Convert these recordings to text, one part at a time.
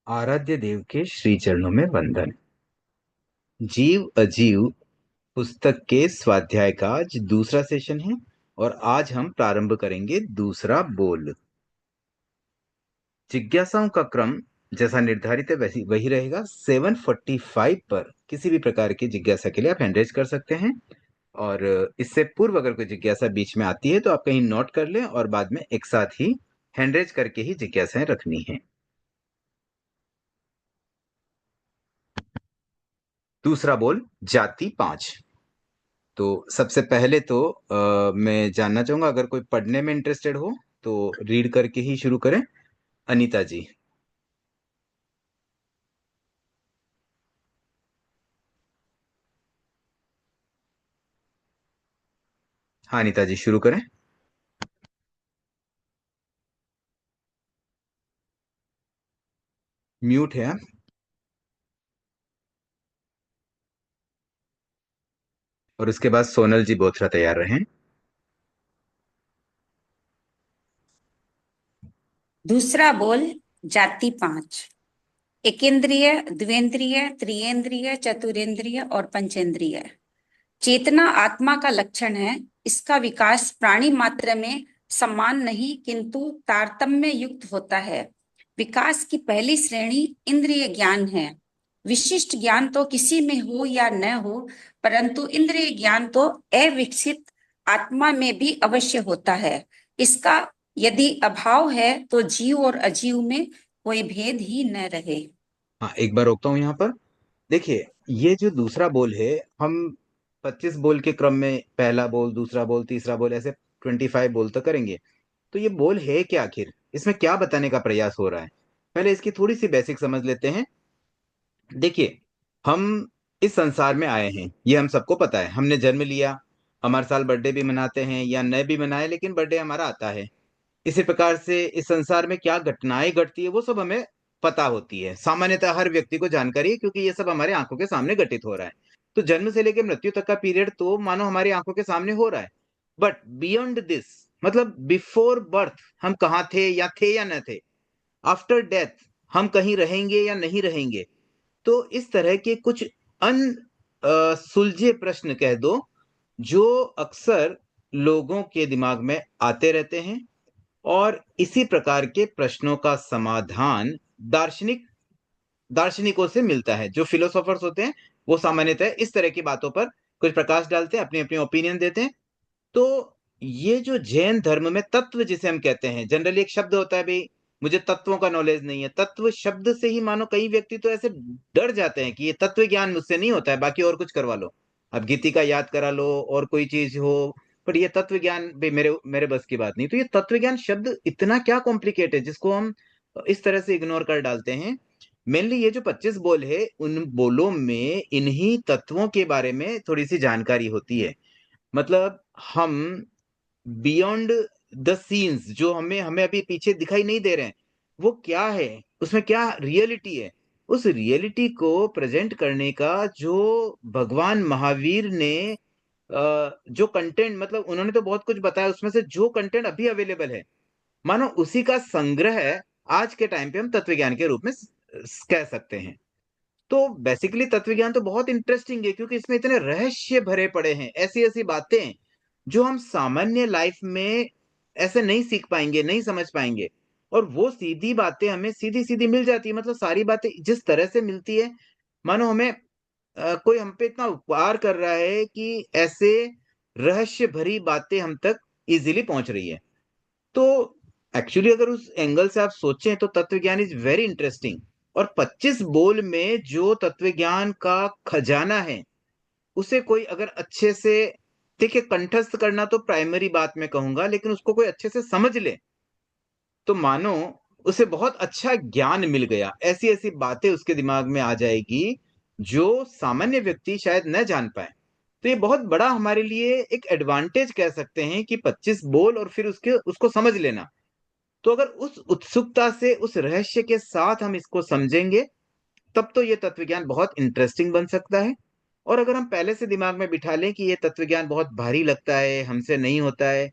आराध्य देव के श्री चरणों में वंदन। जीव अजीव पुस्तक के स्वाध्याय का आज दूसरा सेशन है और आज हम प्रारंभ करेंगे दूसरा बोल। जिज्ञासाओं का क्रम जैसा निर्धारित है वैसी वही रहेगा। 745 पर किसी भी प्रकार की जिज्ञासा के लिए आप हैंड रेज कर सकते हैं और इससे पूर्व अगर कोई जिज्ञासा बीच में आती है तो आप कहीं नोट कर लें और बाद में एक साथ ही हैंड रेज करके ही जिज्ञासाएं रखनी है। दूसरा बोल जाति 5। तो सबसे पहले तो मैं जानना चाहूंगा अगर कोई पढ़ने में इंटरेस्टेड हो तो रीड करके ही शुरू करें। अनीता जी। हाँ अनीता जी शुरू करें। म्यूट है आप। और उसके बाद सोनल जी बोथरा तैयार रहें। दूसरा बोल जाति 5। एकेंद्रिय, द्विंद्रिय, त्रियेंद्रिय, चतुरेंद्रिय और पंचेंद्रिय। चेतना आत्मा का लक्षण है। इसका विकास प्राणी मात्र में समान नहीं किंतु तारतम्य युक्त होता है। विकास की पहली श्रेणी इंद्रिय ज्ञान है। विशिष्ट ज्ञान तो किसी में हो या न हो, परंतु इंद्रिय ज्ञान तो अविकसित आत्मा में भी अवश्य होता है। इसका यदि अभाव है तो जीव और अजीव में कोई भेद ही न रहे। हाँ एक बार रोकता हूँ यहाँ पर। देखिए ये जो दूसरा बोल है, हम 25 बोल के क्रम में पहला बोल, दूसरा बोल, तीसरा बोल, ऐसे 25 बोल तक करेंगे। तो ये बोल है क्या, आखिर इसमें क्या बताने का प्रयास हो रहा है? पहले इसकी थोड़ी सी बेसिक समझ लेते हैं। देखिए हम इस संसार में आए हैं, ये हम सबको पता है। हमने जन्म लिया, हम हर साल बर्थडे भी मनाते हैं या न भी मनाए, लेकिन बर्थडे हमारा आता है। इसी प्रकार से इस संसार में क्या घटनाएं घटती है वो सब हमें पता होती है। सामान्यतः हर व्यक्ति को जानकारी है क्योंकि ये सब हमारे आंखों के सामने घटित हो रहा है। तो जन्म से लेकर मृत्यु तक का पीरियड तो मानो हमारी आंखों के सामने हो रहा है। बट बियॉन्ड दिस, मतलब बिफोर बर्थ हम कहाँ थे या न थे, आफ्टर डेथ हम कहीं रहेंगे या नहीं रहेंगे। तो इस तरह के कुछ अन सुलझे प्रश्न कह दो जो अक्सर लोगों के दिमाग में आते रहते हैं। और इसी प्रकार के प्रश्नों का समाधान दार्शनिकों से मिलता है। जो फिलोसोफर्स होते हैं वो सामान्यतः इस तरह की बातों पर कुछ प्रकाश डालते हैं, अपनी अपनी ओपिनियन देते हैं। तो ये जो जैन धर्म में तत्व जिसे हम कहते हैं, जनरली एक शब्द होता है भाई मुझे तत्वों का नॉलेज नहीं है। तत्व शब्द से ही मानो कई व्यक्ति तो ऐसे डर जाते हैं कि ये तत्व ज्ञान मुझसे नहीं होता है, बाकी और कुछ करवा लो, अब गीति का याद करा लो और कोई चीज हो, पर ये तत्व ज्ञान भाई मेरे मेरे बस की बात नहीं। तो ये तत्व ज्ञान शब्द इतना क्या कॉम्प्लिकेटेड है जिसको हम इस तरह से इग्नोर कर डालते हैं। मेनली ये जो 25 बोल है उन बोलों में इन्हीं तत्वों के बारे में थोड़ी सी जानकारी होती है। मतलब हम बियॉन्ड द सीन्स जो हमें हमें अभी पीछे दिखाई नहीं दे रहे हैं, वो क्या है, उसमें क्या रियलिटी है, उस रियलिटी को प्रेजेंट करने का जो भगवान महावीर ने जो कंटेंट, मतलब उन्होंने तो बहुत कुछ बताया, उसमें से जो कंटेंट अभी अवेलेबल है मानो उसी का संग्रह आज के टाइम पे हम तत्वज्ञान के रूप में कह सकते हैं। तो बेसिकली तत्वज्ञान तो बहुत इंटरेस्टिंग है क्योंकि इसमें इतने रहस्य भरे पड़े हैं, ऐसी ऐसी बातें जो हम सामान्य लाइफ में ऐसे नहीं सीख पाएंगे, नहीं समझ पाएंगे। और वो सीधी बातें हमें सीधी सीधी मिल जाती है, मतलब सारी बातें जिस तरह से मिलती है मानो हमें कोई हम पे इतना उपकार कर रहा है कि ऐसे रहस्य भरी बातें हम तक इजीली पहुंच रही है। तो एक्चुअली अगर उस एंगल से आप सोचें तो तत्वज्ञान इज वेरी इंटरेस्टिंग। और 25 बोल में जो तत्वज्ञान का खजाना है उसे कोई अगर अच्छे से, देखिए कंठस्थ करना तो प्राइमरी बात मैं कहूंगा, लेकिन उसको कोई अच्छे से समझ ले तो मानो उसे बहुत अच्छा ज्ञान मिल गया। ऐसी ऐसी बातें उसके दिमाग में आ जाएगी जो सामान्य व्यक्ति शायद न जान पाए। तो ये बहुत बड़ा हमारे लिए एक एडवांटेज कह सकते हैं कि 25 बोल और फिर उसके उसको समझ लेना। तो अगर उस उत्सुकता से उस रहस्य के साथ हम इसको समझेंगे तब तो ये तत्वज्ञान बहुत इंटरेस्टिंग बन सकता है। और अगर हम पहले से दिमाग में बिठा लें कि ये तत्वज्ञान बहुत भारी लगता है, हमसे नहीं होता है,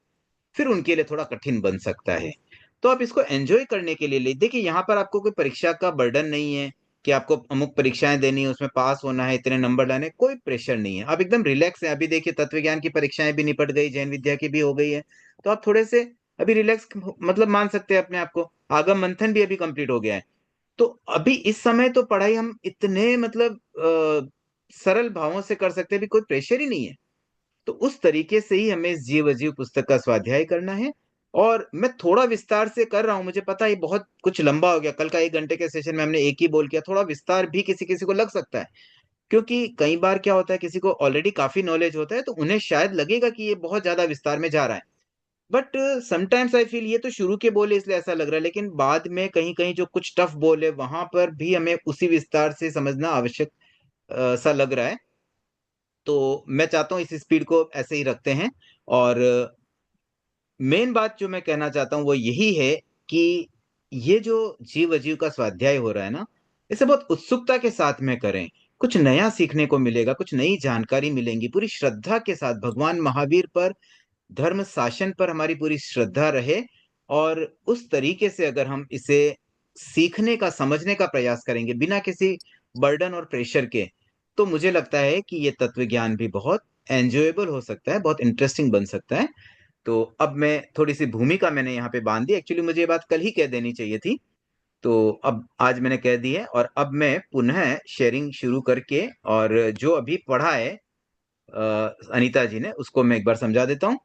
फिर उनके लिए थोड़ा कठिन बन सकता है। तो आप इसको एन्जॉय करने के लिए ले देखिए, यहाँ पर आपको कोई परीक्षा का बर्डन नहीं है कि आपको अमुक परीक्षाएँ देनी है, उसमें पास होना है, इतने नंबर लाने हैं, कोई प्रेशर नहीं है। आप एकदम रिलैक्स हैं। अभी देखिए तत्व ज्ञान की परीक्षाएँ भी निपट गई, जैन विद्या की भी हो गई है। तो आप थोड़े से अभी रिलैक्स मतलब मान सकते हैं अपने आप को। आगम मंथन भी अभी कंप्लीट हो गया है। तो अभी इस समय तो पढ़ाई हम इतने मतलब सरल भावों से कर सकते हैं, अभी कोई प्रेशर ही नहीं है। तो उस तरीके से ही हमें इस जीव अजीव पुस्तक का स्वाध्याय करना है। और मैं थोड़ा विस्तार से कर रहा हूँ, मुझे पता है ये बहुत कुछ लंबा हो गया। कल का 1 घंटे के सेशन में हमने एक ही बोल किया, थोड़ा विस्तार भी किसी-किसी को लग सकता है। क्योंकि कई बार क्या होता है, किसी को ऑलरेडी काफ़ी नॉलेज होता है, तो उन्हें शायद लगेगा कि ये बहुत ज़्यादा विस्तार में जा रहा है। बट समटाइम्स आई फील ये तो शुरू के बोल है इसलिए ऐसा लग रहा है, लेकिन बाद में कहीं-कहीं जो कुछ टफ बोल है, वहाँ पर भी हमें उसी विस्तार से समझना आवश्यक सा लग रहा है। तो मैं चाहता हूँ इस स्पीड को ऐसे ही रखते हैं। और मेन बात जो मैं कहना चाहता हूँ वो यही है कि ये जो जीव अजीव का स्वाध्याय हो रहा है ना, इसे बहुत उत्सुकता के साथ में करें। कुछ नया सीखने को मिलेगा, कुछ नई जानकारी मिलेंगी। पूरी श्रद्धा के साथ भगवान महावीर पर, धर्म शासन पर हमारी पूरी श्रद्धा रहे। और उस तरीके से अगर हम इसे सीखने का, समझने का प्रयास करेंगे बिना किसी बर्डन और प्रेशर के, तो मुझे लगता है कि ये तत्व ज्ञान भी बहुत एन्जॉयबल हो सकता है, बहुत इंटरेस्टिंग बन सकता है। तो अब मैं थोड़ी-सी भूमिका मैंने यहाँ पे बाँध दी। एक्चुअली मुझे ये बात कल ही कह देनी चाहिए थी। तो अब आज मैंने कह दी है, और अब मैं पुनः शेयरिंग शुरू करके और जो अभी पढ़ा है अनीता जी ने, उसको मैं एक बार समझा देता हूँ।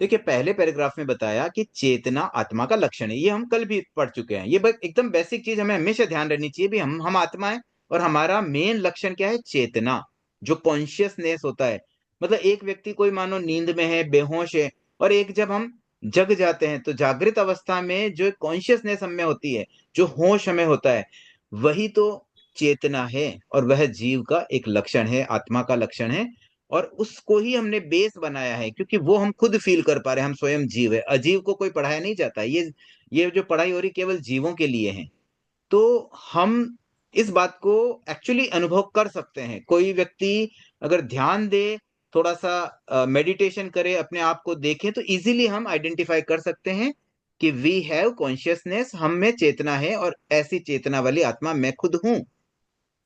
देखिए, पहले पैराग्राफ में बताया कि चेतना आत्मा का लक्षण है। ये हम कल भी पढ़ चुके हैं। ये ब एकदम बेसिक चीज़ हमें हमेशा ध्यान रखनी चाहिए भी हम आत्मा हैं, और हमारा मेन लक्षण क्या है? चेतना, जो कॉन्शियसनेस होता है। मतलब एक व्यक्ति कोई मानो नींद में है, बेहोश है, और एक जब हम जग जाते हैं, तो जागृत अवस्था में जो कॉन्शियसनेस हम में होती है, जो होश हमें होता है, वही तो चेतना है, और वह जीव का एक लक्षण है, आत्मा का लक्षण है। और उसको ही हमने बेस बनाया है, क्योंकि वो हम खुद फील कर पा रहे हैं, हम स्वयं जीव है। अजीव को कोई पढ़ाया नहीं जाता। ये जो पढ़ाई हो रही केवल जीवों के लिए है। तो हम इस बात को एक्चुअली अनुभव कर सकते हैं। कोई व्यक्ति अगर ध्यान दे, थोड़ा-सा मेडिटेशन करे, अपने आप को देखे, तो इज़िली हम आइडेंटिफ़ाई कर सकते हैं कि वी हैव कॉन्शियसनेस, हम में चेतना है, और ऐसी चेतना वाली आत्मा मैं खुद हूँ।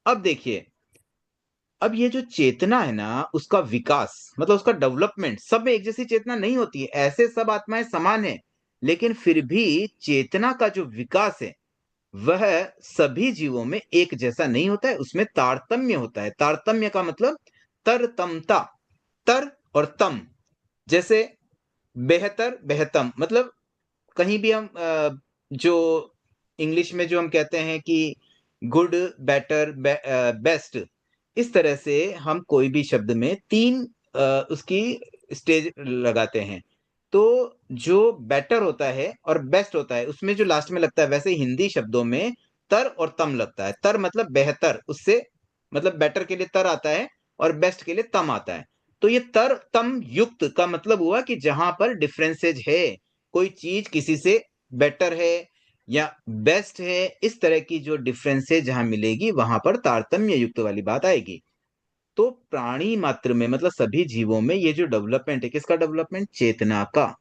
अब देखिए, अब ये जो चेतना है ना, उसका विकास मतलब उसका डेवलपमेंट, सब में एक जैसी चेतना नहीं होती है। ऐसे सब आत्माएँ समान हैं, लेकिन फिर भी चेतना का जो विकास है, वह सभी जीवों में एक जैसा नहीं होता है, उसमें तारतम्य होता है। तारतम्य का मतलब तरतमता, तर और तम। जैसे बेहतर, बेहतम, मतलब कहीं भी हम जो इंग्लिश में जो हम कहते हैं कि गुड, बेटर, बेस्ट, इस तरह से हम कोई भी शब्द में 3 उसकी स्टेज लगाते हैं। तो जो बेटर होता है और बेस्ट होता है, उसमें जो लास्ट में लगता है, वैसे हिंदी शब्दों में तर और तम लगता है। तर मतलब बेहतर, उससे मतलब बेटर के लिए तर आता है, और बेस्ट के लिए तम आता है। तो ये तर तम युक्त का मतलब हुआ कि जहां पर डिफरेंसेज है, कोई चीज किसी से बेटर है या बेस्ट है, इस तरह की जो डिफरेंसेज जहां मिलेगी, वहां पर तारतम्य युक्त वाली बात आएगी। तो प्राणी मात्र में मतलब सभी जीवों में ये जो डेवलपमेंट है, किसका डेवलपमेंट? चेतना का।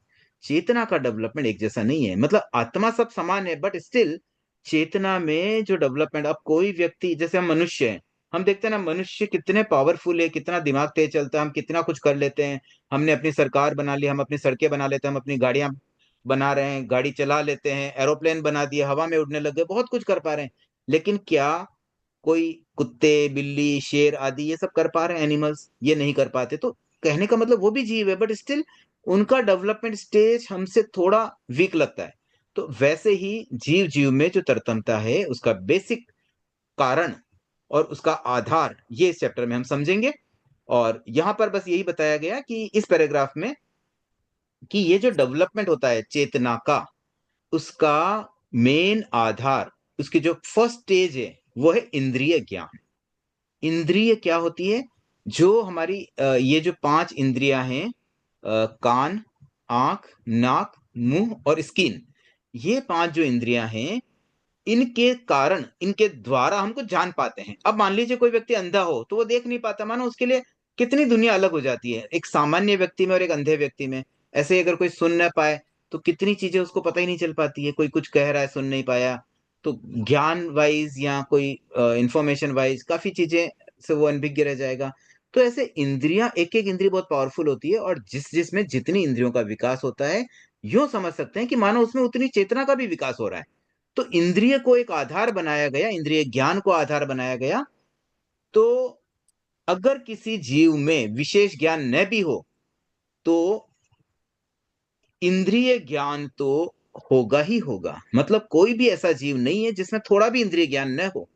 चेतना का डेवलपमेंट एक जैसा नहीं है। मतलब आत्मा सब समान है, बट स्टिल चेतना में जो डेवलपमेंट, अब कोई व्यक्ति, जैसे हम मनुष्य हैं, हम देखते हैं ना मनुष्य कितने पावरफुल है, कितना दिमाग तेज चलता है, हम कितना कुछ कर लेते हैं। हमने अपनी सरकार बना ली, हम अपनी सड़कें बना लेते हैं, हम अपनी गाड़ियां बना रहे हैं, गाड़ी चला लेते हैं, एरोप्लेन बना दिए, हवा में उड़ने लग गए, बहुत कुछ कर पा रहे हैं। लेकिन क्या कोई कुत्ते, बिल्ली, शेर आदि ये सब कर पा रहे हैं? एनिमल्स ये नहीं कर पाते। तो कहने का मतलब वो भी जीव है, बट स्टिल उनका डेवलपमेंट स्टेज हमसे थोड़ा वीक लगता है। तो वैसे ही जीव जीव में जो तरतमता है, उसका बेसिक कारण और उसका आधार, ये इस चैप्टर में हम समझेंगे। और यहां पर बस यही बताया गया कि इस पैराग्राफ में कि ये जो डेवलपमेंट होता है चेतना का, उसका मेन आधार, उसकी जो फर्स्ट स्टेज है, वो है इंद्रिय ज्ञान। इंद्रिय क्या होती है? जो हमारी ये जो 5 इंद्रियां हैं, कान, आंख, नाक, मुंह और स्किन, ये 5 जो इंद्रियां हैं, इनके कारण, इनके द्वारा हम कुछ जान पाते हैं। अब मान लीजिए कोई व्यक्ति अंधा हो, तो वो देख नहीं पाता, मानो उसके लिए कितनी दुनिया अलग हो जाती है, एक सामान्य व्यक्ति में और एक अंधे व्यक्ति में। ऐसे ही अगर कोई सुन ना पाए, तो कितनी चीजें उसको पता ही नहीं चल पाती है, कोई कुछ कह रहा है सुन नहीं पाया, तो ज्ञान वाइज या कोई इंफॉर्मेशन वाइज काफी चीजें से वो अनभिज्ञ रह जाएगा। तो ऐसे इंद्रियां, एक एक इंद्रिय बहुत पावरफुल होती है, और जिसमें जितनी इंद्रियों का विकास होता है, यूं समझ सकते हैं कि मानो उसमें उतनी चेतना का भी विकास हो रहा है। तो इंद्रिय को एक आधार बनाया गया, इंद्रिय ज्ञान को आधार बनाया गया। तो अगर किसी जीव में विशेष ज्ञान न भी हो, तो इंद्रिय ज्ञान तो होगा ही होगा। मतलब कोई भी ऐसा जीव नहीं है जिसमें थोड़ा भी इंद्रिय ज्ञान न हो।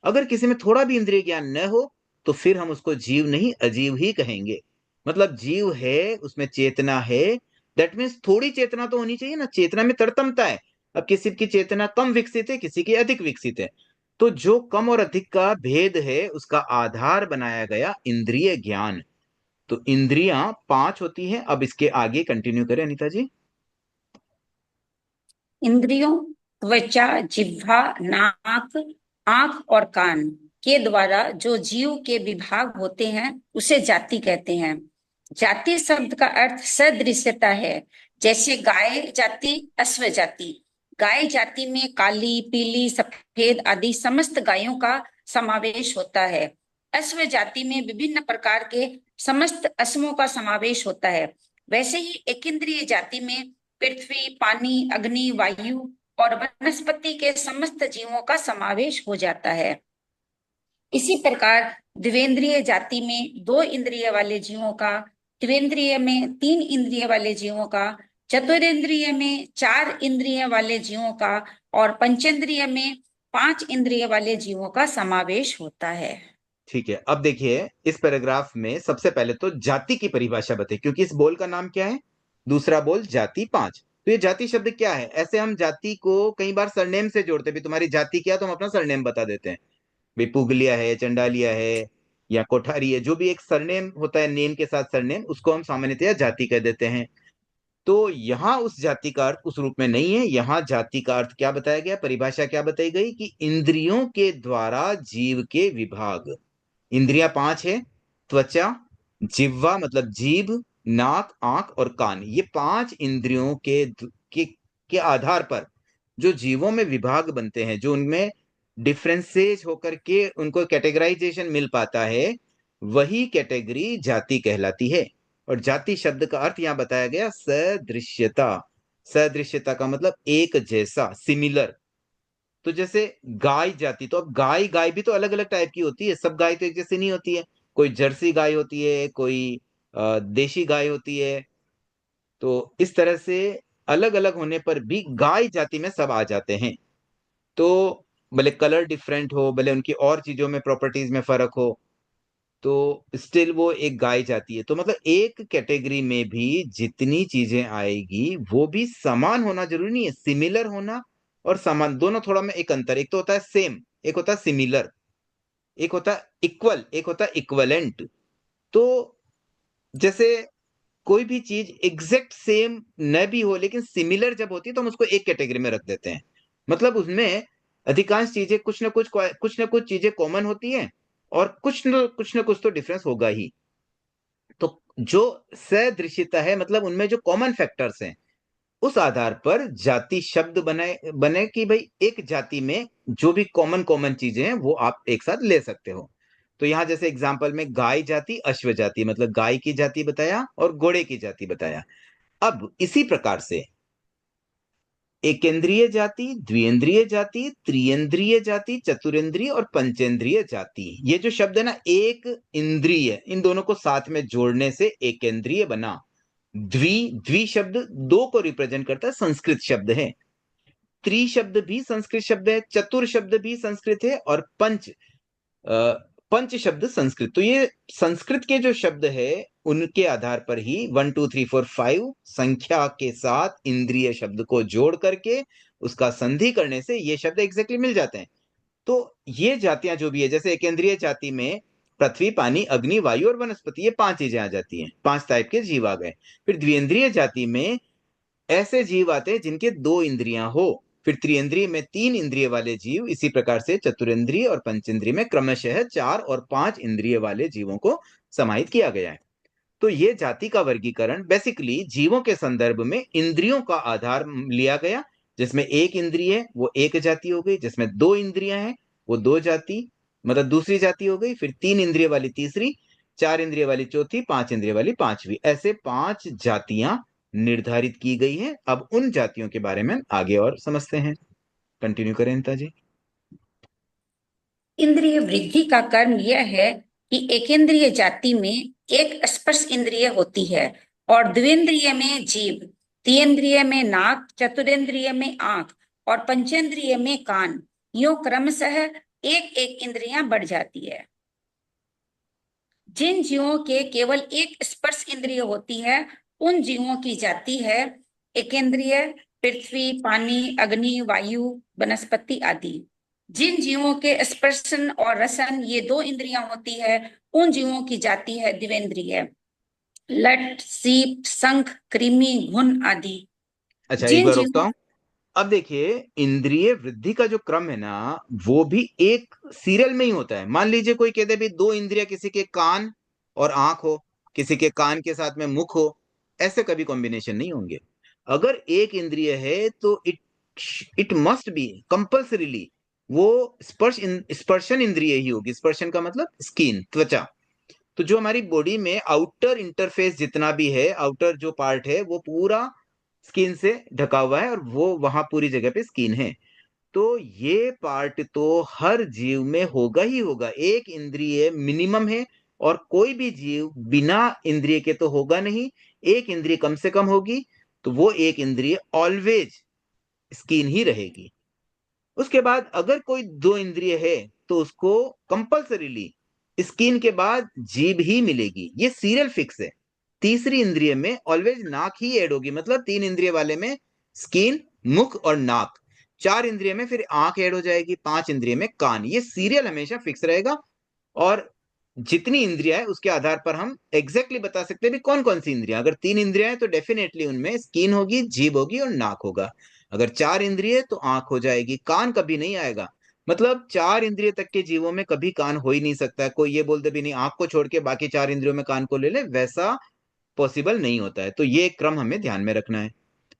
अगर किसी में थोड़ा भी इंद्रिय ज्ञान न हो, तो फिर हम उसको जीव नहीं, अजीव ही कहेंगे। मतलब जीव है, उसमें चेतना है, दैट मीन्स थोड़ी चेतना तो होनी चाहिए ना, चेतना में तरतमता है। अब किसी की चेतना कम विकसित है, किसी की अधिक विकसित है, तो जो कम और अधिक का भेद है, उसका आधार बनाया गया इंद्रिय ज्ञान। तो इंद्रियां 5 होती हैं। अब इसके आगे कंटिन्यू करें अनीता जी। इंद्रियों, त्वचा, जिह्वा, नाक, आंख और कान के द्वारा जो जीव के विभाग होते हैं उसे जाति कहते हैं। जाति शब्द का अर्थ सदृश्यता है। जैसे गाय जाति, अश्व जाति। गाय जाति में काली, पीली, सफेद आदि समस्त गायों का समावेश होता है। अश्व जाति में विभिन्न प्रकार के समस्त अश्वों का समावेश होता है। वैसे ही एकेंद्रिय जाति में पृथ्वी, पानी, अग्नि, वायु और वनस्पति के समस्त जीवों का समावेश हो जाता है। इसी प्रकार द्विवेंद्रिय जाति में 2 इंद्रिय वाले जीवों का, त्रिवेंद्रिय में 3 इंद्रिय वाले जीवों का, चतुरेंद्रिय में 4 इंद्रिय वाले जीवों का और पंचेंद्रिय में 5 इंद्रिय वाले जीवों का समावेश होता है। ठीक है, अब देखिए इस पैराग्राफ में सबसे पहले तो जाति की परिभाषा बताइए, क्योंकि इस बोल का नाम क्या है? दूसरा बोल जाति 5। तो ये जाति शब्द क्या है? ऐसे हम जाति को कई बार सरनेम से जोड़ते भी, तुम्हारी जाति क्या, तो हम अपना सरनेम बता देते हैं, भाई पुगलिया है, चंडालिया है, या कोठारी है, जो भी एक सरनेम होता है, नेम के साथ सरनेम, उसको हम सामान्यतया जाति कह देते हैं। तो यहाँ उस जाति का अर्थ उस रूप में नहीं है। यहाँ जाति का अर्थ क्या बताया गया, परिभाषा क्या बताई गई कि इंद्रियों के द्वारा जीव के विभाग। इंद्रियां 5 है, त्वचा, जिह्वा मतलब जीभ, नाक, आंख और कान, ये 5 इंद्रियों के आधार पर जो जीवों में विभाग बनते हैं, जो उनमें डिफ्रेंसेज होकर के उनको कैटेगराइजेशन मिल पाता है, वही कैटेगरी जाति कहलाती है। और जाति शब्द का अर्थ यहां बताया गया सदृश्यता। सदृश्यता का मतलब एक जैसा, सिमिलर। तो जैसे गाय जाति, तो अब गाय गाय भी तो अलग अलग टाइप की होती है, सब गाय तो एक जैसी नहीं होती है। कोई जर्सी गाय होती है, कोई देशी गाय होती है। तो इस तरह से अलग अलग होने पर भी गाय जाति में सब आ जाते हैं। तो भले कलर डिफरेंट हो, भले उनकी और चीजों में प्रॉपर्टीज में फर्क हो, तो स्टिल वो एक गाय जाती है। तो मतलब एक कैटेगरी में भी जितनी चीजें आएगी वो भी समान होना जरूरी नहीं है, सिमिलर होना और समान दोनों थोड़ा में एक अंतर। एक तो होता है सेम, एक होता है सिमिलर, एक होता है इक्वल, एक होता है इक्वलेंट। तो जैसे कोई भी चीज एग्जैक्ट सेम न भी हो, लेकिन सिमिलर जब होती है तो हम उसको एक कैटेगरी में रख देते हैं। मतलब उसमें अधिकांश चीजें कुछ ना कुछ चीजें कॉमन होती हैं, और कुछ न कुछ तो डिफरेंस होगा ही। तो जो सदृश्यता है, मतलब उनमें जो कॉमन फैक्टर्स हैं, उस आधार पर जाति शब्द बने बने कि भाई एक जाति में जो भी कॉमन कॉमन चीजें हैं वो आप एक साथ ले सकते हो। तो यहां जैसे एग्जांपल में गाय जाति, अश्व जाति, मतलब गाय की जाति बताया और घोड़े की जाति बताया। अब इसी प्रकार से एकेंद्रिय जाति, द्विएंद्रिय जाति, त्रिएंद्रिय जाति, चतुरेंद्रिय और पंचेंद्रिय जाति, ये जो शब्द है ना, एक इंद्रिय, इन दोनों को साथ में जोड़ने से एकेंद्रिय बना। द्वि शब्द 2 को रिप्रेजेंट करता है, संस्कृत शब्द है। त्रि शब्द भी संस्कृत शब्द है, चतुर शब्द भी संस्कृत है, और पंच शब्द संस्कृत। तो ये संस्कृत के जो शब्द है उनके आधार पर ही 1 2 3 4 5 संख्या के साथ इंद्रिय शब्द को जोड़ करके उसका संधि करने से ये शब्द एग्जैक्टली मिल जाते हैं। तो ये जातियां जो भी है, जैसे एकेंद्रिय जाति में पृथ्वी, पानी, अग्नि, वायु और वनस्पति, ये 5 चीजें आ जाती हैं, 5 टाइप के जीव आ गए। फिर द्विएंद्रिय जाति में ऐसे जीव आते हैं जिनके 2 इंद्रियां हो। फिर त्रिएंद्रिय में 3 इंद्रिय वाले जीव। इसी प्रकार से चतुरेंद्रिय और पंचेंद्रिय में क्रमशः 4 और 5 इंद्रिय वाले जीवों को समाहित किया गया है। तो ये जाति का वर्गीकरण बेसिकली जीवों के संदर्भ में इंद्रियों का आधार लिया गया, जिसमें एक इंद्रिय है वो एक जाति हो गई, जिसमें दो इंद्रियां हैं वो दो जाति, मतलब दूसरी जाति हो गई, फिर तीन इंद्रिय वाली तीसरी, चार इंद्रिय वाली चौथी, पांच इंद्रिय वाली पांचवी, ऐसे पांच जातियां निर्धारित की गई है। अब उन जातियों के बारे में आगे और समझते हैं। कंटिन्यू करें अनिता जी। इंद्रिय वृद्धि का कर्म यह है कि एकेंद्रिय जाति में एक स्पर्श इंद्रिय होती है और द्विंद्रिय में जीभ, तीन्द्रिय में नाक, चतुरेंद्रिय में आंख और पंचेंद्रिय में कान, यूं क्रमशः एक एक इंद्रियां बढ़ जाती है। जिन जीवों के केवल एक स्पर्श इंद्रिय होती है उन जीवों की जाति है एकेंद्रिय, पृथ्वी, पानी, अग्नि, वायु, वनस्पति आदि। जिन जीवों के स्पर्शन और रसन ये दो इंद्रियां होती है उन जीवों की जाति है द्विवेंद्रिय, लट, सीप, शंख, कृमि, घुन आदि। अच्छा, एक जिन बार रोकता जीवों हूं। अब देखिए, इंद्रिय वृद्धि का जो क्रम है ना, वो भी एक सीरियल में ही होता है। मान लीजिए कोई कहते भी दो इंद्रिय, किसी के कान और आंख हो, किसी के कान के साथ में मुख हो, ऐसे कभी कॉम्बिनेशन नहीं होंगे। अगर एक इंद्रिय है तो it it must be compulsorily वो स्पर्शन इंद्रिय ही होगी। स्पर्शन का मतलब स्किन, त्वचा। तो जो हमारी बॉडी में आउटर इंटरफेस जितना भी है, आउटर जो पार्ट है वो पूरा स्किन से ढका हुआ है और वो वहां पूरी जगह पे स्किन है। तो ये पार्ट तो हर जीव में होगा ही होगा। एक इंद्रिय मिनिमम है और कोई भी जीव बिना इंद्रिय के तो होगा नहीं। एक इंद्रिय कम से कम होगी, तो वो एक इंद्रिय ऑलवेज स्किन ही रहेगी। उसके बाद अगर कोई दो इंद्रिय है तो उसको कंपल्सरीली स्किन के बाद जीभ ही मिलेगी, ये सीरियल फिक्स है। तीसरी इंद्रिय में ऑलवेज नाक ही ऐड होगी, मतलब तीन इंद्रिय वाले में स्किन, मुख और नाक। चार इंद्रिय में फिर आंख ऐड हो जाएगी, पांच इंद्रिय में कान। ये सीरियल हमेशा फिक्स रहेगा। और जितनी इंद्रिया है उसके आधार पर हम एग्जैक्टली बता सकते हैं भी कौन कौन सी इंद्रिया। अगर तीन इंद्रिया है तो डेफिनेटली उनमें स्किन होगी, जीभ होगी और नाक होगा। अगर चार इंद्रिय है तो आंख हो जाएगी, कान कभी नहीं आएगा। मतलब चार इंद्रिय तक के जीवों में कभी कान हो ही नहीं सकता। कोई ये बोलते भी नहीं आंख को छोड़ के बाकी चार इंद्रियों में कान को ले ले, वैसा पॉसिबल नहीं होता है। तो ये क्रम हमें ध्यान में रखना है।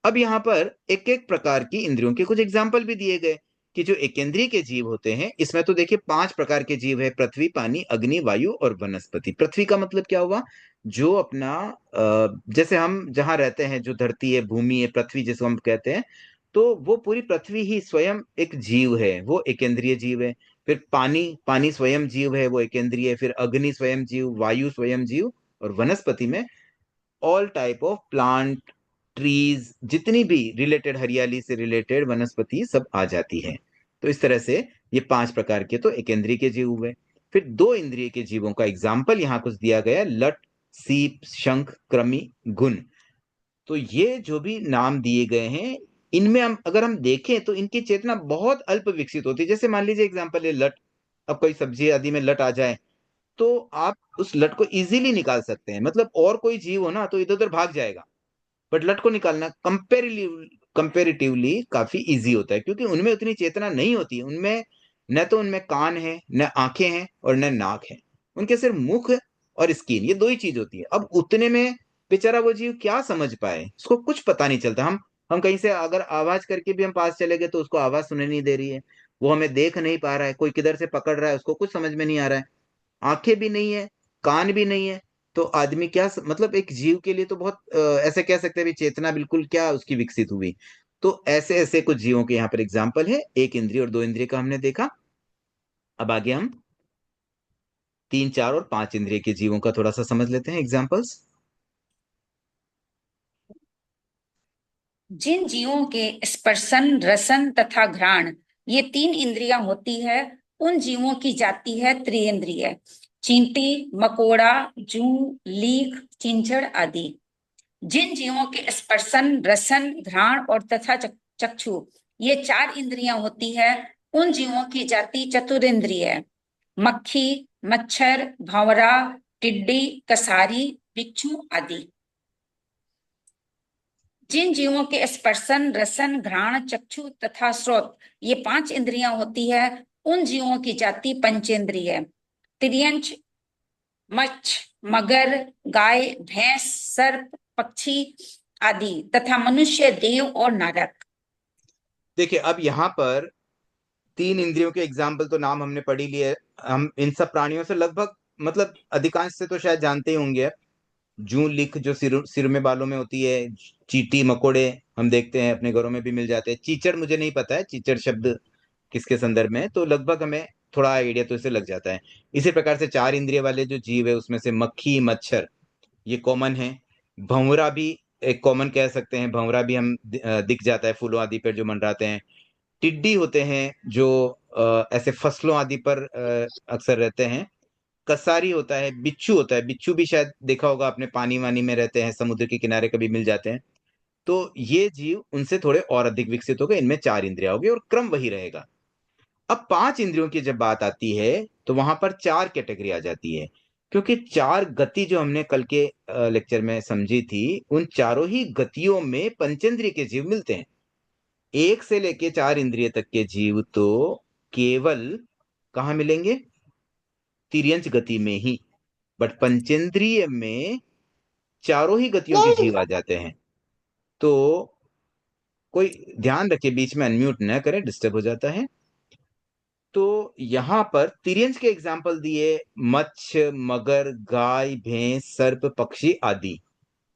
अब यहाँ पर एक एक प्रकार की इंद्रियों के कुछ एग्जाम्पल भी दिए गए कि जो एकेंद्रीय के जीव होते हैं, इसमें तो देखिए पांच प्रकार के जीव है: पृथ्वी, पानी, अग्नि, वायु और वनस्पति। पृथ्वी का मतलब क्या हुआ? जो अपना जैसे हम जहां रहते हैं, जो धरती है, भूमि है, पृथ्वी जिसको हम कहते हैं, तो वो पूरी पृथ्वी ही स्वयं एक जीव है, वो एकेंद्रीय जीव है। फिर पानी, पानी स्वयं जीव है, वो एकेंद्रीय है। फिर अग्नि स्वयं जीव, वायु स्वयं जीव, और वनस्पति में all type of plant, trees, जितनी भी रिलेटेड, हरियाली से रिलेटेड वनस्पति सब आ जाती है। तो इस तरह से ये पांच प्रकार के तो एकेंद्रीय के जीव हुए। फिर दो इंद्रिय के जीवों का एग्जाम्पल यहाँ कुछ दिया गया: लट, सीप, शंख, कृमि, घुन। तो ये जो भी नाम दिए गए हैं, इनमें हम अगर हम देखें तो इनकी चेतना बहुत अल्प विकसित होती है। जैसे मान लीजिए एग्जाम्पल है लट। अब कोई सब्जी आदि में लट आ जाए तो आप उस लट को इजीली निकाल सकते हैं। मतलब और कोई जीव हो ना तो इधर उधर भाग जाएगा, बट लट को निकालना कंपेरेटिवली काफी इजी होता है, क्योंकि उनमें उतनी चेतना नहीं होती। उनमें न तो उनमें कान है, न आंखें हैं और न नाक है। उनके सिर्फ मुख और स्किन, ये दो ही चीज होती है। अब उतने में बेचारा वो जीव क्या समझ पाए, उसको कुछ पता नहीं चलता। हम कहीं से अगर आवाज करके भी हम पास चले गए तो उसको आवाज सुनने नहीं दे रही है। वो हमें देख नहीं पा रहा है, कोई किधर से पकड़ रहा है उसको कुछ समझ में नहीं आ रहा है। आंखें भी नहीं है, कान भी नहीं है। तो आदमी क्या मतलब एक जीव के लिए तो बहुत ऐसे कह सकते हैं भी चेतना बिल्कुल क्या उसकी विकसित हुई। तो ऐसे ऐसे कुछ जीवों के यहाँ पर एग्जाम्पल है। एक इंद्रिय और दो इंद्रिय का हमने देखा। अब आगे हम तीन, चार और पांच इंद्रिय के जीवों का थोड़ा सा समझ लेते हैं एग्जाम्पल्स। जिन जीवों के स्पर्शन, रसन तथा घ्राण ये तीन इंद्रियां होती है उन जीवों की जाति है त्रिइंद्रिय। चींटी, मकोड़ा, जू, लीख, चिंचड़ आदि। जिन जीवों के स्पर्शन, रसन, घ्राण और तथा चक्षु ये चार इंद्रियां होती है उन जीवों की जाति चतुरिंद्रिय। मक्खी, मच्छर, भंवरा, टिड्डी, कसारी, बिच्छू आदि। जिन जीवों के स्पर्शन, रसन, घ्राण, चक्षु तथा श्रोत ये पांच इंद्रियां होती है उन जीवों की जाति पंचेंद्रिय। तिर्यंच, मच्छ, मगर, गाय, भैंस, सर्प, पक्षी आदि तथा मनुष्य, देव और नरक। देखिए, अब यहाँ पर 3 इंद्रियों के एग्जाम्पल तो नाम हमने पढ़ ही लिए। हम इन सब प्राणियों से लगभग, मतलब अधिकांश से तो शायद जानते ही होंगे। जूं लिख जो सिर सिर में बालों में होती है, चींटी मकोड़े हम देखते हैं, अपने घरों में भी मिल जाते हैं। चीचड़ मुझे नहीं पता है चीचड़ शब्द किसके संदर्भ में है, तो लगभग हमें थोड़ा आइडिया तो इससे लग जाता है। इसी प्रकार से 4 इंद्रिय वाले जो जीव है उसमें से मक्खी, मच्छर ये कॉमन है। भंवरा भी एक कॉमन कह सकते हैं, भंवरा भी हम दिख जाता है फूलों आदि पर जो मंडराते हैं। टिड्डी होते हैं जो ऐसे फसलों आदि पर अक्सर रहते हैं। कसारी होता है, बिच्छू होता है, बिच्छू भी शायद देखा होगा आपने, पानी वानी में रहते हैं, समुद्र के किनारे कभी मिल जाते हैं। तो ये जीव उनसे थोड़े और अधिक विकसित हो गए, इनमें 4 इंद्रियां होगी और क्रम वही रहेगा। अब 5 इंद्रियों की जब बात आती है तो वहां पर 4 कैटेगरी आ जाती है, क्योंकि 4 गति जो हमने कल के लेक्चर में समझी थी, उन चारों ही गतियों में पंचेंद्रिय के जीव मिलते हैं। 1 से लेके 4 इंद्रिय तक के जीव तो केवल कहाँ मिलेंगे? तिर्यंच गति में ही। बट पंचेंद्रिय में चारों ही गतियों के जीव आ जाते हैं। तो कोई ध्यान रखे, बीच में अनम्यूट न करें, डिस्टर्ब हो जाता है। तो यहां पर तिर्यंच के एग्जाम्पल दिए, मत्स्य, मगर, गाय, भैंस, सर्प, पक्षी आदि।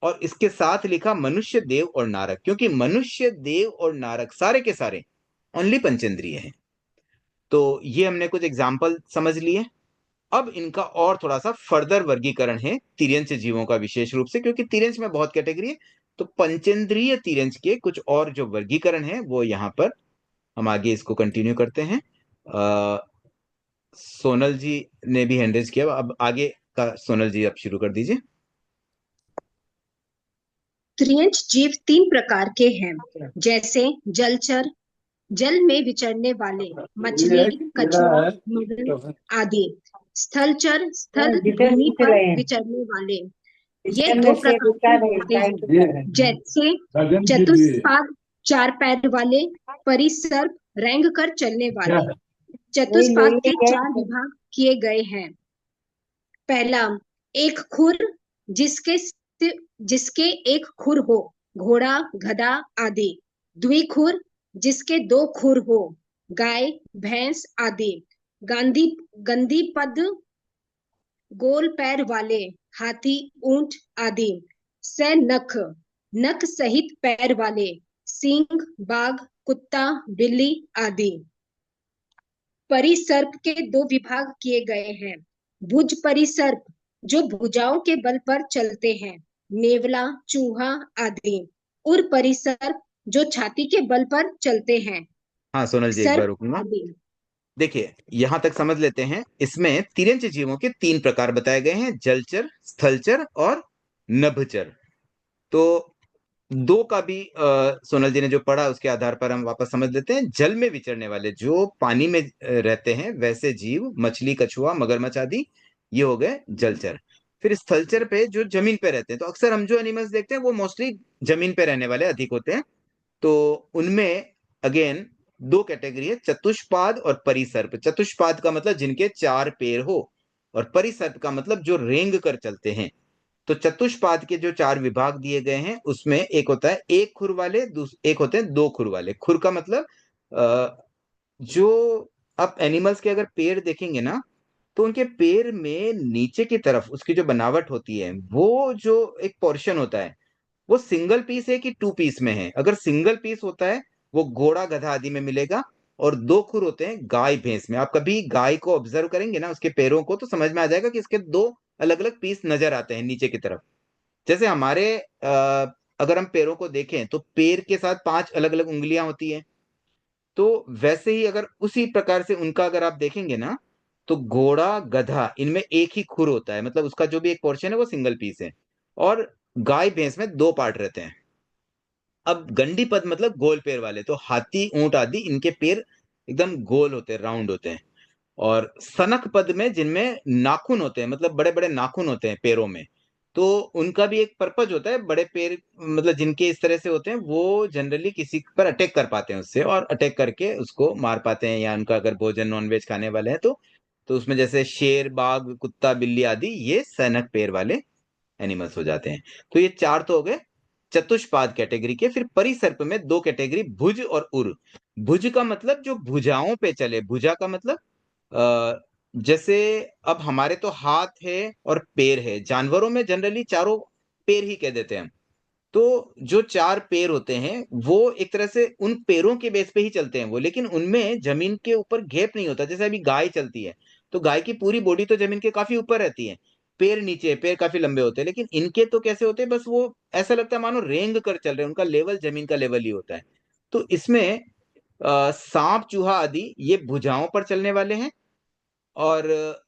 और इसके साथ लिखा मनुष्य, देव और नारक, क्योंकि मनुष्य, देव और नारक सारे के सारे ओनली पंचेंद्रिय हैं। तो ये हमने कुछ एग्जाम्पल समझ लिए। अब इनका और थोड़ा सा फर्दर वर्गीकरण है तिर्यंच जीवों का, विशेष रूप से क्योंकि तिर्यंच में बहुत कैटेगरी है। तो पंचेंद्रिय तिर्यंच के कुछ और जो वर्गीकरण है वो यहाँ पर हम आगे इसको कंटिन्यू करते हैं। सोनल जी ने भी हैंड रेज किया, अब आगे का सोनल जी आप शुरू कर दीजिए। त्रियंच जीव 3 प्रकार के हैं, जैसे जलचर, जल में विचरने वाले, मछली, कछुआ, मगर आदि। स्थलचर, स्थल भूमि पर विचरने वाले। ये 2 प्रकार के होते हैं, जैसे चतुष्पाद, 4 पैर वाले, परिसर्प, रेंग कर चलने वाले। चतुष्पाद के 4 विभाग किए गए हैं। पहला, एक खुर, जिसके जिसके एक खुर हो, घोड़ा, गधा आदि। द्विखुर, जिसके 2 खुर हो, गाय, भैंस आदि। गांधी गंधी पद, गोल पैर वाले, हाथी, ऊंट आदि। सनख, नख सहित पैर वाले, सिंह, बाघ, कुत्ता, बिल्ली आदि। परिसर्प के 2 विभाग किए गए हैं। भुज परिसर्प, जो भुजाओं के बल पर चलते हैं, नेवला, चूहा आदि। उर परिसर्प, जो छाती के बल पर चलते हैं, हाँ सोनल जी, एक बार सर्प रुकूंगा। आदि। देखिए, यहां तक समझ लेते हैं। इसमें तिर्यंच जीवों के 3 प्रकार बताए गए हैं, जलचर, स्थलचर और नभचर। तो 2 का भी सोनल जी ने जो पढ़ा उसके आधार पर हम वापस समझ लेते हैं। जल में विचरने वाले जो पानी में रहते हैं वैसे जीव, मछली, कछुआ, मगरमच्छ आदि, ये हो गए जलचर। फिर स्थलचर पे जो जमीन पे रहते हैं, तो अक्सर हम जो एनिमल्स देखते हैं वो मोस्टली जमीन पे रहने वाले अधिक होते हैं। तो उनमें अगेन 2 कैटेगरी है, चतुष्पाद और परिसर्प। चतुष्पाद का मतलब जिनके 4 पैर हो, और परिसर्प का मतलब जो रेंग कर चलते हैं। तो चतुष्पाद के जो 4 विभाग दिए गए हैं उसमें एक होता है एक खुर वाले, एक होते हैं 2 खुर वाले। खुर का मतलब जो आप एनिमल्स के अगर पैर देखेंगे ना, तो उनके पैर में नीचे की तरफ उसकी जो बनावट होती है, वो जो एक पोर्शन होता है, वो सिंगल पीस है कि 2 पीस में है। अगर सिंगल पीस होता है वो घोड़ा, गधा आदि में मिलेगा। और 2 खुर होते हैं गाय, भैंस में। आप कभी गाय को ऑब्जर्व करेंगे ना, उसके पैरों को, तो समझ में आ जाएगा कि इसके 2 अलग अलग पीस नजर आते हैं नीचे की तरफ। जैसे हमारे अगर हम पैरों को देखें तो पैर के साथ 5 अलग अलग उंगलियां होती हैं। तो वैसे ही अगर उसी प्रकार से उनका अगर आप देखेंगे ना, तो घोड़ा, गधा, इनमें एक ही खुर होता है, मतलब उसका जो भी एक पोर्शन है वो सिंगल पीस है। और गाय, भैंस में 2 पार्ट रहते हैं। अब गंडी पद मतलब गोल पैर वाले, तो हाथी, ऊंट आदि, इनके पैर एकदम गोल होते हैं, राउंड होते हैं। और सनक पद में जिनमें नाखून होते हैं, मतलब बड़े बड़े नाखून होते हैं पैरों में, तो उनका भी एक पर्पज होता है। बड़े पैर मतलब जिनके इस तरह से होते हैं वो जनरली किसी पर अटैक कर पाते हैं उससे, और अटैक करके उसको मार पाते हैं, या उनका अगर भोजन नॉनवेज खाने वाले हैं तो तो उसमें जैसे शेर, बाघ, कुत्ता, बिल्ली आदि ये सैनक पैर वाले एनिमल्स हो जाते हैं। तो ये 4 तो हो गए चतुष्पाद कैटेगरी के। फिर परिसर्प में 2 कैटेगरी, भुज और उर। भुज का मतलब जो भुजाओं पे चले, भुजा का मतलब जैसे अब हमारे तो हाथ है और पैर है, जानवरों में जनरली चारों पैर ही कह देते हैं हम। तो जो 4 पैर होते हैं वो एक तरह से उन पैरों के बेस पे ही चलते हैं वो, लेकिन उनमें जमीन के ऊपर गैप नहीं होता। जैसे अभी गाय चलती है तो गाय की पूरी बॉडी तो जमीन के काफी ऊपर रहती है, पैर नीचे, पैर काफी लंबे होते हैं। लेकिन इनके तो कैसे होते हैं, बस वो ऐसा लगता है मानो रेंग कर चल रहे हैं, उनका लेवल जमीन का लेवल ही होता है। तो इसमें सांप, चूहा आदि ये भुजाओं पर चलने वाले हैं, और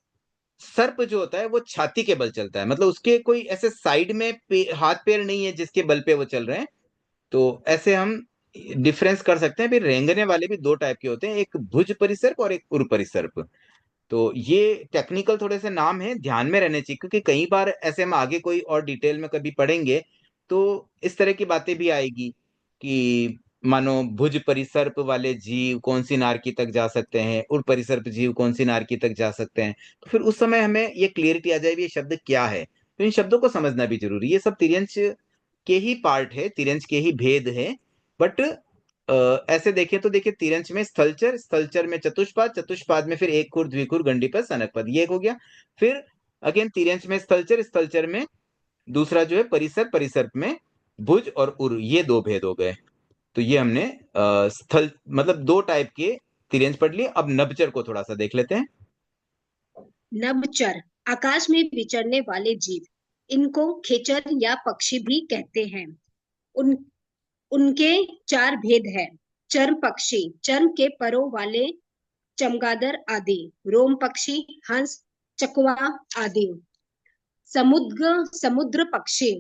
सर्प जो होता है वो छाती के बल चलता है, मतलब उसके कोई ऐसे साइड में हाथ पैर नहीं है जिसके बल पे वो चल रहे हैं। तो ऐसे हम डिफरेंस कर सकते हैं। फिर रेंगने वाले भी 2 टाइप के होते हैं, एक भुज परिसर्प और एक उर परिसर्प। तो ये टेक्निकल थोड़े से नाम है, ध्यान में रहने चाहिए, क्योंकि कई बार ऐसे हम आगे कोई और डिटेल में कभी पढ़ेंगे तो इस तरह की बातें भी आएगी कि मानो भुज परिसर्प वाले जीव कौन सी नारकी तक जा सकते हैं, उर परिसर्प जीव कौन सी नारकी तक जा सकते हैं। तो फिर उस समय हमें ये क्लियरिटी आ जाएगी ये शब्द क्या है। तो इन शब्दों को समझना भी जरूरी है। ये सब तिर्यंच के ही पार्ट है, तिर्यंच के ही भेद है। बट ऐसे देखें तो देखिए, तिरंच में स्थलचर, स्थलचर में चतुष्पाद, चतुष्पाद में फिर एक खुर, द्विखुर, गंडीपद, सनकपद, ये एक हो गया। फिर अगेन तिरंच में स्थलचर, स्थलचर में दूसरा जो है परिसर, परिसर्प में भुज और उर, ये 2 भेद हो गए। तो ये हमने स्थल मतलब 2 टाइप के तिरंच पढ़ लिए। अब नभचर को थोड़ा सा देख लेते हैं। नभचर आकाश में विचरने वाले जीव, इनको खेचर या पक्षी भी कहते हैं। उन उनके 4 भेद हैं। चर्म पक्षी, चर्म के परों वाले चमगादड़ आदि। रोम पक्षी, हंस, चकवा आदि। समुद्र पक्षी,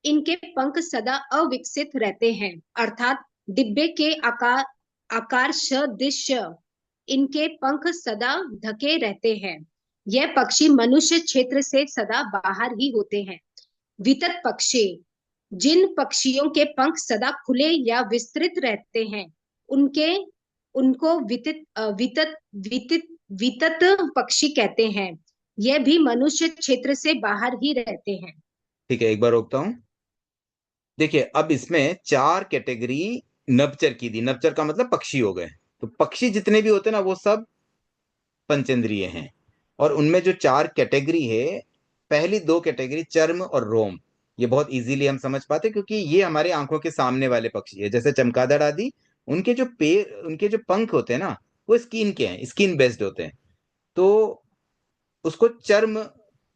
इनके पंख सदा अविकसित रहते हैं, अर्थात डिब्बे के आकार सदृश इनके पंख सदा ढके रहते हैं। यह पक्षी मनुष्य क्षेत्र से सदा बाहर ही होते हैं। वितत पक्षी, जिन पक्षियों के पंख सदा खुले या विस्तृत रहते हैं, उनके उनको वितत पक्षी कहते हैं। यह भी मनुष्य क्षेत्र से बाहर ही रहते हैं। ठीक है, एक बार रोकता हूं। देखिए, अब इसमें 4 कैटेगरी नभचर की दी। नभचर का मतलब पक्षी हो गए। तो पक्षी जितने भी होते हैं ना वो सब पंचेंद्रिय हैं। और उनमें जो 4 कैटेगरी है, पहली 2 कैटेगरी चर्म और रोम, ये बहुत इजीली हम समझ पाते क्योंकि ये हमारे आंखों के सामने वाले पक्षी है। जैसे चमगादड़ आदि, उनके जो पैर, उनके जो पंख होते हैं ना वो स्किन के हैं, स्किन बेस्ड होते हैं। तो उसको चर्म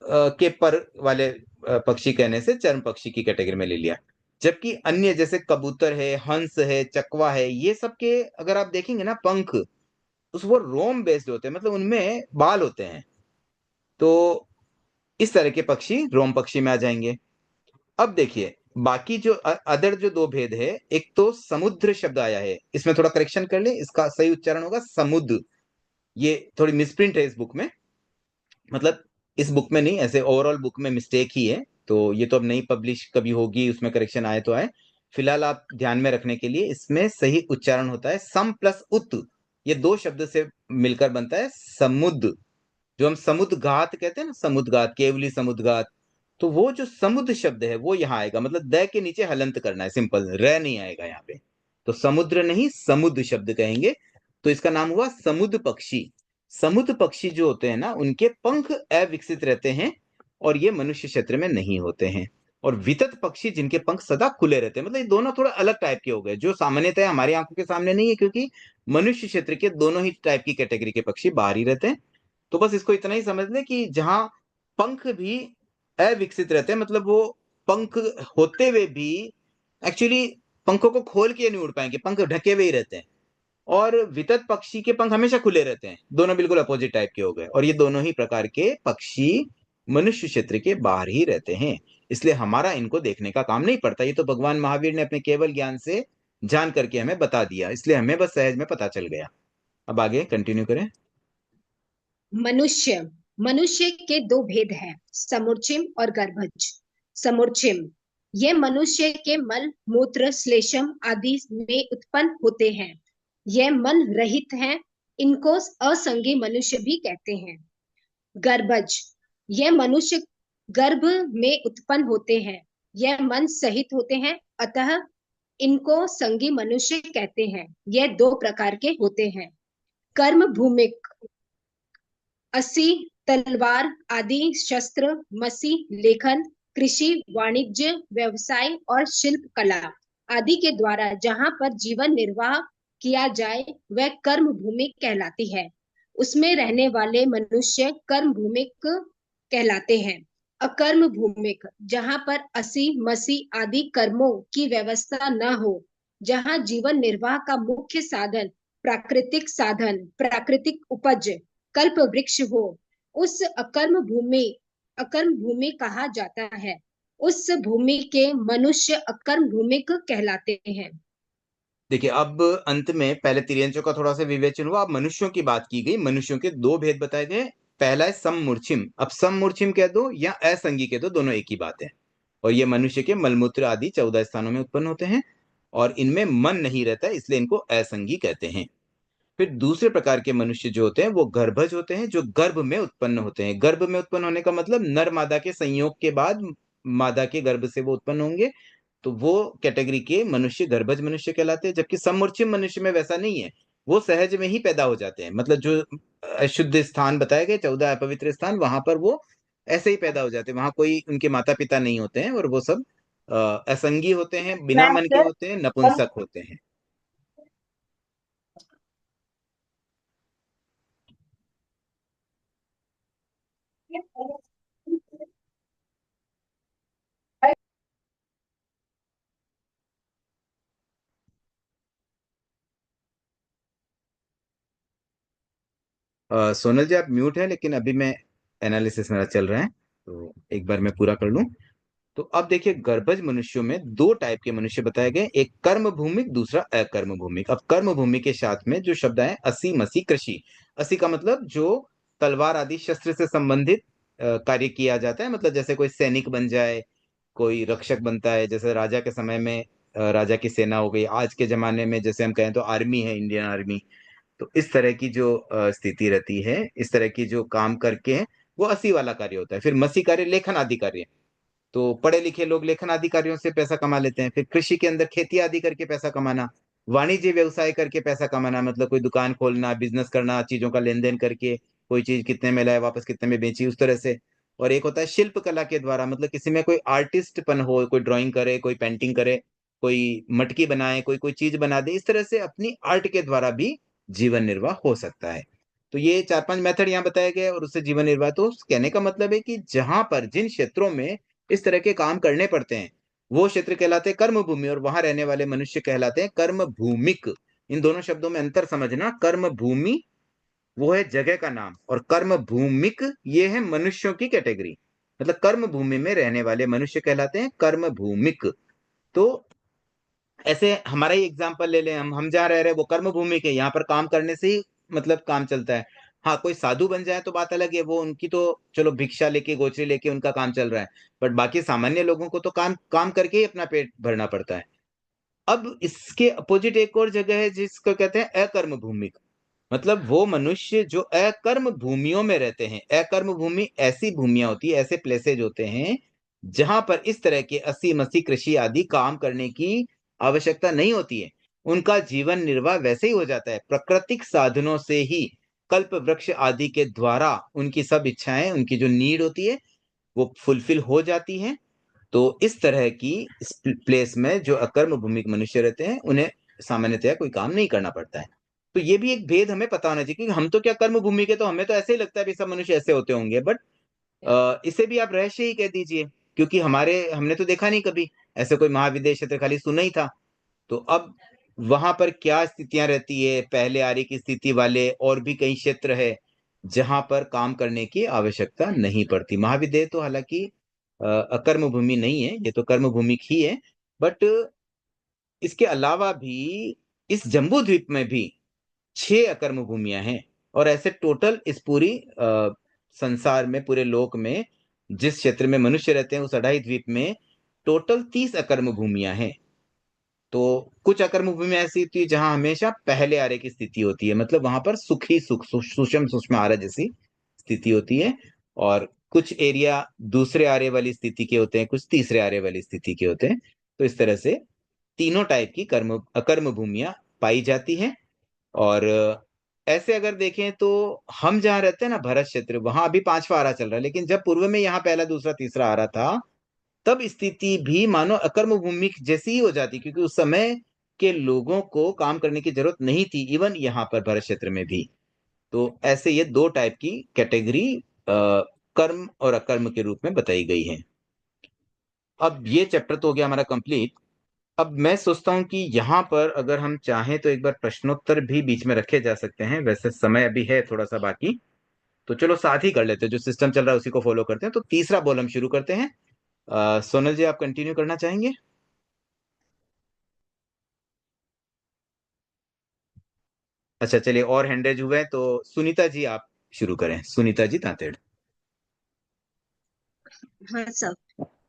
के पर वाले पक्षी कहने से चर्म पक्षी की कैटेगरी में ले लिया। जबकि अन्य जैसे कबूतर है, हंस है, चकवा है, ये सब के अगर आप देखेंगे ना पंख, उस वो रोम बेस्ड होते हैं, मतलब उनमें बाल होते हैं। तो इस तरह के पक्षी रोम पक्षी में आ जाएंगे। अब देखिए, बाकी जो अदर जो 2 भेद है, एक तो समुद्र शब्द आया है, इसमें थोड़ा करेक्शन कर ले, इसका सही उच्चारण होगा समुद्र। ये थोड़ी मिसप्रिंट है इस बुक में, मतलब इस बुक में नहीं, ऐसे ओवरऑल बुक में मिस्टेक ही है। तो ये तो अब नई पब्लिश कभी होगी, उसमें करेक्शन आए तो आए। फिलहाल आप ध्यान में रखने के लिए इसमें सही उच्चारण होता है सम प्लस उत, ये 2 शब्द से मिलकर बनता है समुद्र। जो हम समुद्रघात कहते हैं ना, समुद्रघात, केवली समुद्रघात, तो वो जो समुद्र शब्द है वो यहाँ आएगा, मतलब द के नीचे हलंत करना है, सिंपल, र नहीं आएगा यहाँ पे। तो समुद्र नहीं समुद्र शब्द कहेंगे। तो इसका नाम हुआ समुद्र पक्षी। समुद्र पक्षी जो होते हैं ना उनके पंख अविकसित रहते हैं और ये मनुष्य क्षेत्र में नहीं होते हैं। और वितत पक्षी जिनके पंख सदा खुले रहते हैं, मतलब ये दोनों थोड़ा अलग टाइप के हो गए, जो सामान्यतः हमारी आंखों के सामने नहीं है, क्योंकि मनुष्य क्षेत्र के दोनों ही टाइप की कैटेगरी के पक्षी बाहर ही रहते हैं। तो बस इसको इतना ही समझ लें कि जहां पंख भी अविकसित रहते हैं, मतलब वो पंख होते हुए भी एक्चुअली पंखों को खोल के नहीं उड़ पाएंगे, पंख ढके हुए ही रहते हैं। और वितत पक्षी के पंख हमेशा खुले रहते हैं। दोनों बिल्कुल अपोजिट टाइप के हो गए, और ये दोनों ही प्रकार के पक्षी मनुष्य क्षेत्र के बाहर ही रहते हैं। इसलिए हमारा इनको देखने का काम नहीं पड़ता। ये तो भगवान महावीर ने अपने केवल ज्ञान से जान करके हमें बता दिया, इसलिए हमें बस सहज में पता चल गया। अब आगे कंटिन्यू करें। मनुष्य, मनुष्य के 2 भेद हैं, समूर्चिम और गर्भज। समूर्चिम, ये मनुष्य के मल मूत्र श्लेष्म आदि में उत्पन्न होते हैं। ये मन रहित हैं, इनको असंगी मनुष्य भी कहते हैं। गर्भज, यह मनुष्य गर्भ में उत्पन्न होते हैं। यह मन सहित होते हैं, अतः इनको संगी मनुष्य कहते हैं। यह दो प्रकार के होते हैं। कर्म भूमिक, अस्सी, तलवार आदि शस्त्र, मसी, लेखन, कृषि, वाणिज्य, व्यवसाय और शिल्प कला आदि के द्वारा जहां पर जीवन निर्वाह किया जाए वह कर्म भूमि कहलाती है। उसमें रहने वाले मनुष्य कर्म भूमिक कहलाते हैं। अकर्म भूमिक, जहां पर असी, मसी आदि कर्मों की व्यवस्था न हो, जहां जीवन निर्वाह का मुख्य साधन प्राकृतिक उपज कल्प वृक्ष हो, उस अकर्म भूमि कहा जाता है। उस भूमि के मनुष्य अकर्म भूमिक कहलाते हैं। देखिए, अब अंत में पहले तिर्यंचों का थोड़ा सा विवेचन हुआ, अब मनुष्यों की बात की गई। मनुष्यों के दो भेद बताए गए। पहला है सममूर्छिम। अब सममूर्छिम कह दो या असंगी कह दो, दोनों एक ही बात है। और ये मनुष्य के मलमूत्र आदि 14 स्थानों में उत्पन्न होते हैं और इनमें मन नहीं रहता है, इसलिए इनको असंगी कहते हैं। फिर दूसरे प्रकार के मनुष्य जो होते हैं वो गर्भज होते हैं, जो गर्भ में उत्पन्न होते हैं। गर्भ में उत्पन्न होने का मतलब नर मादा के संयोग के बाद मादा के गर्भ से वो उत्पन्न होंगे, तो वो कैटेगरी के मनुष्य गर्भज मनुष्य कहलाते हैं। जबकि सममूर्छिम मनुष्य में वैसा नहीं है, वो सहज में ही पैदा हो जाते हैं। मतलब जो अशुद्ध स्थान बताए गए, 14 अपवित्र स्थान, वहां पर वो ऐसे ही पैदा हो जाते हैं। वहां कोई उनके माता पिता नहीं होते हैं और वो सब असंगी होते हैं, बिना मन के होते हैं, नपुंसक होते हैं। सोनल जी, आप म्यूट है, लेकिन अभी मैं एनालिसिस मेरा चल रहा है, तो एक बार मैं पूरा कर लूं। तो अब देखिए, गर्भज मनुष्यों में दो टाइप के मनुष्य बताए गए, एक कर्म भूमिक, दूसरा अकर्म भूमिक। अब कर्म भूमि के साथ में जो शब्द है असी, मसी, कृषि। असी का मतलब जो तलवार आदि शस्त्र से संबंधित कार्य किया जाता है, मतलब जैसे कोई सैनिक बन जाए, कोई रक्षक बनता है, जैसे राजा के समय में राजा की सेना हो गई। आज के जमाने में जैसे हम कहें तो आर्मी है, इंडियन आर्मी। तो इस तरह की जो स्थिति रहती है, इस तरह की जो काम करके है, वो असी वाला कार्य होता है। फिर मसी कार्य लेखन आदि कार्य, तो पढ़े लिखे लोग लेखन आदि कार्यों से पैसा कमा लेते हैं। फिर कृषि के अंदर खेती आदि करके पैसा कमाना, वाणिज्य व्यवसाय करके पैसा कमाना, मतलब कोई दुकान खोलना, बिजनेस करना, चीजों का लेन देन करके कोई चीज कितने में लाए, वापस कितने में बेची, उस तरह से। और एक होता है शिल्प कला के द्वारा, मतलब किसी में कोई आर्टिस्टपन हो, कोई ड्राइंग करे, कोई पेंटिंग करे, कोई मटकी बनाए, कोई कोई चीज बना दे, इस तरह से अपनी आर्ट के द्वारा भी जीवन निर्वाह हो सकता है। तो ये 4-5 मेथड यहाँ बताए गए और उससे जीवन निर्वाह। तो कहने का मतलब है कि जहां पर जिन क्षेत्रों में इस तरह के काम करने पड़ते हैं, वो क्षेत्र कहलाते हैं कर्म भूमि, और वहां रहने वाले मनुष्य कहलाते हैं कर्म भूमिक। इन दोनों शब्दों में अंतर समझना। कर्म भूमि वो है जगह का नाम, और कर्म भूमिक ये है मनुष्यों की कैटेगरी। मतलब कर्म भूमि में रहने वाले मनुष्य कहलाते हैं कर्म भूमिक। तो ऐसे हमारा ही एग्जाम्पल ले लें, हम जहाँ रह रहे हैं वो कर्म भूमि के, यहाँ पर काम करने से ही मतलब काम चलता है। हाँ, कोई साधु बन जाए तो बात अलग है, वो उनकी तो चलो भिक्षा लेके, गोचरी लेके उनका काम चल रहा है। बट बाकी सामान्य लोगों को तो काम काम करके ही अपना पेट भरना पड़ता है। अब इसके अपोजिट एक और जगह है जिसको कहते हैं अकर्म भूमिक। मतलब वो मनुष्य जो अकर्म भूमियों में रहते हैं। अकर्म भूमि ऐसी भूमियां होती है, ऐसे प्लेसेज होते हैं जहां पर इस तरह के अस्सी मसी कृषि आदि काम करने की आवश्यकता नहीं होती है। उनका जीवन निर्वाह वैसे ही हो जाता है, प्राकृतिक साधनों से ही, कल्प वृक्ष आदि के द्वारा उनकी सब इच्छाएं, उनकी जो नीड होती है वो फुलफिल हो जाती हैं। तो इस तरह की इस प्लेस में जो अकर्म भूमिक मनुष्य रहते हैं, उन्हें सामान्यतया कोई काम नहीं करना पड़ता है। तो ये भी एक भेद हमें पता होना चाहिए, क्योंकि हम तो क्या कर्म भूमि के, तो हमें तो ऐसे ही लगता है भी सब मनुष्य ऐसे होते होंगे। बट इसे भी आप रहस्य ही कह दीजिए, क्योंकि हमने तो देखा नहीं कभी ऐसे कोई महाविद्य क्षेत्र, खाली सुना ही था। तो अब वहां पर क्या स्थितियां रहती है, पहले आर्य की स्थिति वाले और भी कई क्षेत्र है जहां पर काम करने की आवश्यकता नहीं पड़ती। महाविद्य तो हालांकि अकर्म भूमि नहीं है, ये तो कर्म भूमि ही है। बट इसके अलावा भी इस जम्बू द्वीप में भी 6 अकर्म भूमियां हैं। और ऐसे टोटल इस पूरी संसार में, पूरे लोक में, जिस क्षेत्र में मनुष्य रहते हैं उस अढ़ाई द्वीप में टोटल 30 अकर्म भूमियां हैं। तो कुछ अकर्म भूमि ऐसी होती है जहां हमेशा पहले आर्य की स्थिति होती है, मतलब वहां पर सुखी सुख, सुषम सुषमा आर्य जैसी स्थिति होती है, और कुछ एरिया दूसरे आर्य वाली स्थिति के होते हैं, कुछ तीसरे आर्य वाली स्थिति के होते हैं। तो इस तरह से तीनों टाइप की अकर्म भूमियां पाई जाती हैं। और ऐसे अगर देखें तो हम जहाँ रहते हैं ना, भरत क्षेत्र, वहां अभी 5वां आरा चल रहा है, लेकिन जब पूर्व में यहाँ पहला दूसरा तीसरा आरा था, तब स्थिति भी मानो अकर्म भूमि जैसी ही हो जाती, क्योंकि उस समय के लोगों को काम करने की जरूरत नहीं थी, इवन यहाँ पर भरत क्षेत्र में भी। तो ऐसे ये 2 टाइप की कैटेगरी कर्म और अकर्म के रूप में बताई गई है। अब ये चैप्टर तो हो गया हमारा कंप्लीट। अब मैं सोचता हूं कि यहाँ पर अगर हम चाहें तो एक बार प्रश्नोत्तर भी बीच में रखे जा सकते हैं। वैसे समय अभी है थोड़ा सा बाकी, तो चलो साथ ही कर लेते हैं, जो सिस्टम चल रहा है उसी को फॉलो करते हैं। तो तीसरा बॉल हम शुरू करते हैं। सोनल जी, आप कंटिन्यू करना चाहेंगे? अच्छा चलिए, और हैंड रेज हुए हैं, तो सुनीता जी आप शुरू करें। सुनीता जी तांतेड़। हाँ सर।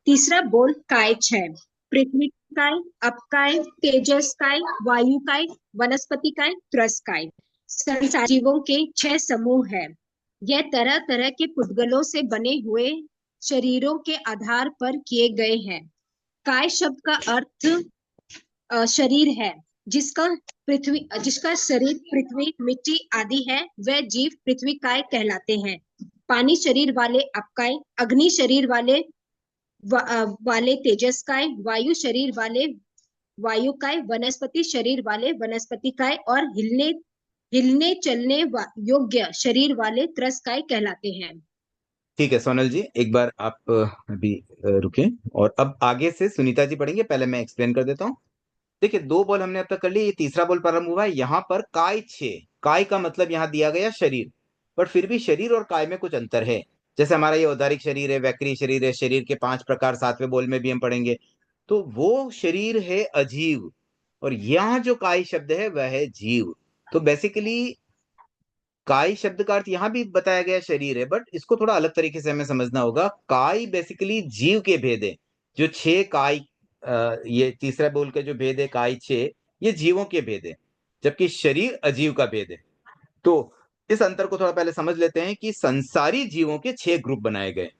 तीसरा बोल काय 6। पृथ्वी काय, अपकाय, तेजस काय, वायु काय, वनस्पति काय, त्रस काय। संसार जीवों के 6 समूह है। यह तरह तरह के पुद्गलों से बने हुए शरीरों के आधार पर किए गए हैं। काय शब्द का अर्थ शरीर है। जिसका शरीर पृथ्वी, मिट्टी आदि है, वह जीव पृथ्वी काय कहलाते हैं। पानी शरीर वाले अपकाय, अग्नि शरीर वाले तेजस काय, वायु शरीर वाले वायु काय, वनस्पति शरीर वाले वनस्पति काय, और हिलने चलने योग्य शरीर वाले त्रस काय कहलाते हैं। ठीक है सोनल जी, एक बार आप अभी रुकें, और अब आगे से सुनीता जी पढ़ेंगे। पहले मैं एक्सप्लेन कर देता हूँ। देखिए, 2 बॉल हमने अब तक कर ली, ये तीसरा बॉल प्रारंभ हुआ है। यहाँ पर काय 6, काय का मतलब यहाँ दिया गया शरीर, पर फिर भी शरीर और काय में कुछ अंतर है। जैसे हमारा ये औदारिक शरीर है, वैक्री शरीर है, शरीर के 5 प्रकार 7वें बॉल में भी हम पढ़ेंगे। तो वो शरीर है अजीव, और यहाँ जो काय शब्द है वह है जीव। तो बेसिकली काय शब्द का अर्थ यहाँ भी बताया गया शरीर है, बट इसको थोड़ा अलग तरीके से हमें समझना होगा। काय बेसिकली जीव के भेद है। जो 6 काय, ये तीसरा बोल के जो भेद है काय 6, ये जीवों के भेद है, जबकि शरीर अजीव का भेद है। तो इस अंतर को थोड़ा पहले समझ लेते हैं कि संसारी जीवों के 6 ग्रुप बनाए गए।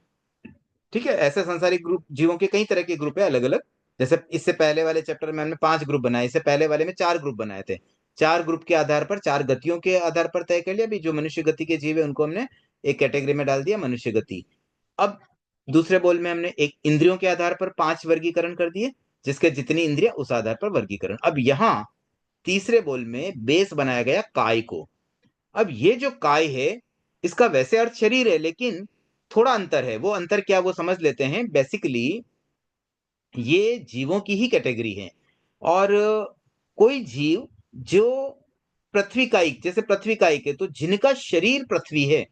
ठीक है, ऐसे संसारी ग्रुप, जीवों के कई तरह के ग्रुप है अलग अलग। जैसे इससे पहले वाले चैप्टर में हमने 5 ग्रुप बनाए, इससे पहले वाले में 4 ग्रुप बनाए थे। 4 ग्रुप के आधार पर, 4 गतियों के आधार पर तय कर लिया। अभी जो मनुष्य गति के जीव है उनको हमने एक कैटेगरी में डाल दिया, मनुष्य गति। अब दूसरे बोल में हमने एक इंद्रियों के आधार पर 5 वर्गीकरण कर दिए, जिसके जितनी इंद्रिया उस आधार पर वर्गीकरण। अब यहाँ तीसरे बोल में बेस बनाया गया काय को। अब ये जो काय है, इसका वैसे अर्थ शरीर है, लेकिन थोड़ा अंतर है। वो अंतर क्या, वो समझ लेते हैं। बेसिकली ये जीवों की ही कैटेगरी है, और कोई जीव जो पृथ्वी कायिक, जैसे पृथ्वी कायिक है, तो जिनका शरीर पृथ्वी है।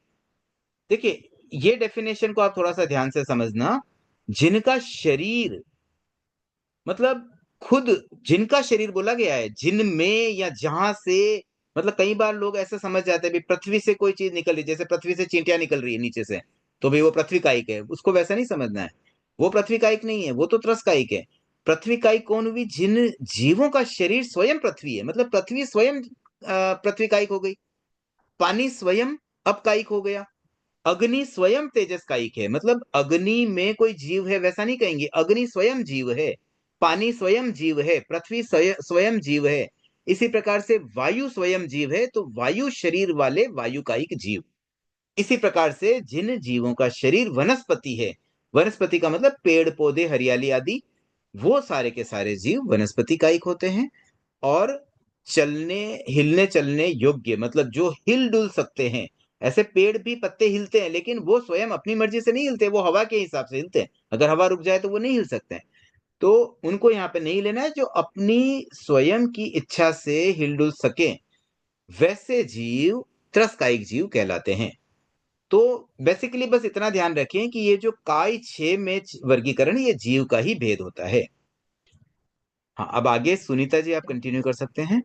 देखिए, ये डेफिनेशन को आप थोड़ा सा ध्यान से समझना। जिनका शरीर मतलब खुद, जिनका शरीर बोला गया है, जिनमें या जहां से, मतलब कई बार लोग ऐसे समझ जाते हैं भी पृथ्वी से कोई चीज निकल रही, जैसे पृथ्वी से चींटियां निकल रही है नीचे से, तो भाई वो पृथ्वी कायिक है। उसको वैसा नहीं समझना है। वो पृथ्वी कायिक नहीं है, वो तो त्रस कायिक है। पृथ्वी कायिक कौन हुई? जिन जीवों का शरीर स्वयं पृथ्वी है, मतलब पृथ्वी स्वयं पृथ्वी कायिक हो गई। पानी स्वयं अपकायिक हो गया। अग्नि स्वयं तेजस कायिक है, मतलब अग्नि में कोई जीव है वैसा नहीं कहेंगे, अग्नि स्वयं जीव है। पानी स्वयं जीव है, पृथ्वी स्वयं जीव है। इसी प्रकार से वायु स्वयं जीव है, तो वायु शरीर वाले वायु कायिक जीव। इसी प्रकार से जिन जीवों का शरीर वनस्पति है, वनस्पति का मतलब पेड़ पौधे हरियाली आदि, वो सारे के सारे जीव वनस्पति कायिक होते हैं। और चलने हिलने चलने योग्य, मतलब जो हिल डुल सकते हैं। ऐसे पेड़ भी पत्ते हिलते हैं, लेकिन वो स्वयं अपनी मर्जी से नहीं हिलते, वो हवा के हिसाब से हिलते हैं। अगर हवा रुक जाए तो वो नहीं हिल सकते हैं, तो उनको यहाँ पे नहीं लेना है। जो अपनी स्वयं की इच्छा से हिल डुल सके, वैसे जीव त्रस्कायिक जीव कहलाते हैं। तो बेसिकली बस इतना ध्यान रखें कि ये जो काय 6 में वर्गीकरण, ये जीव का ही भेद होता है। हाँ, अब आगे सुनीता जी आप कंटिन्यू कर सकते हैं।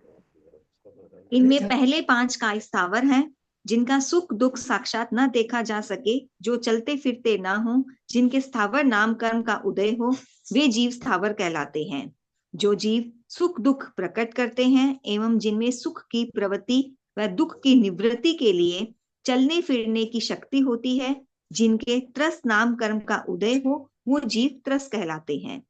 इनमें पहले 5 का स्थावर हैं, जिनका सुख दुख साक्षात न देखा जा सके, जो चलते फिरते ना हो, जिनके स्थावर नाम कर्म का उदय हो, वे जीव स्थावर कहलाते हैं। जो जीव सुख दुख प्रकट करते हैं एवं जिनमें सुख की प्रवृत्ति व दुख की निवृत्ति के लिए चलने फिरने की शक्ति होती है। जिनके त्रस नाम कर्म का उदय हो वो जीव त्रस कहलाते हैं।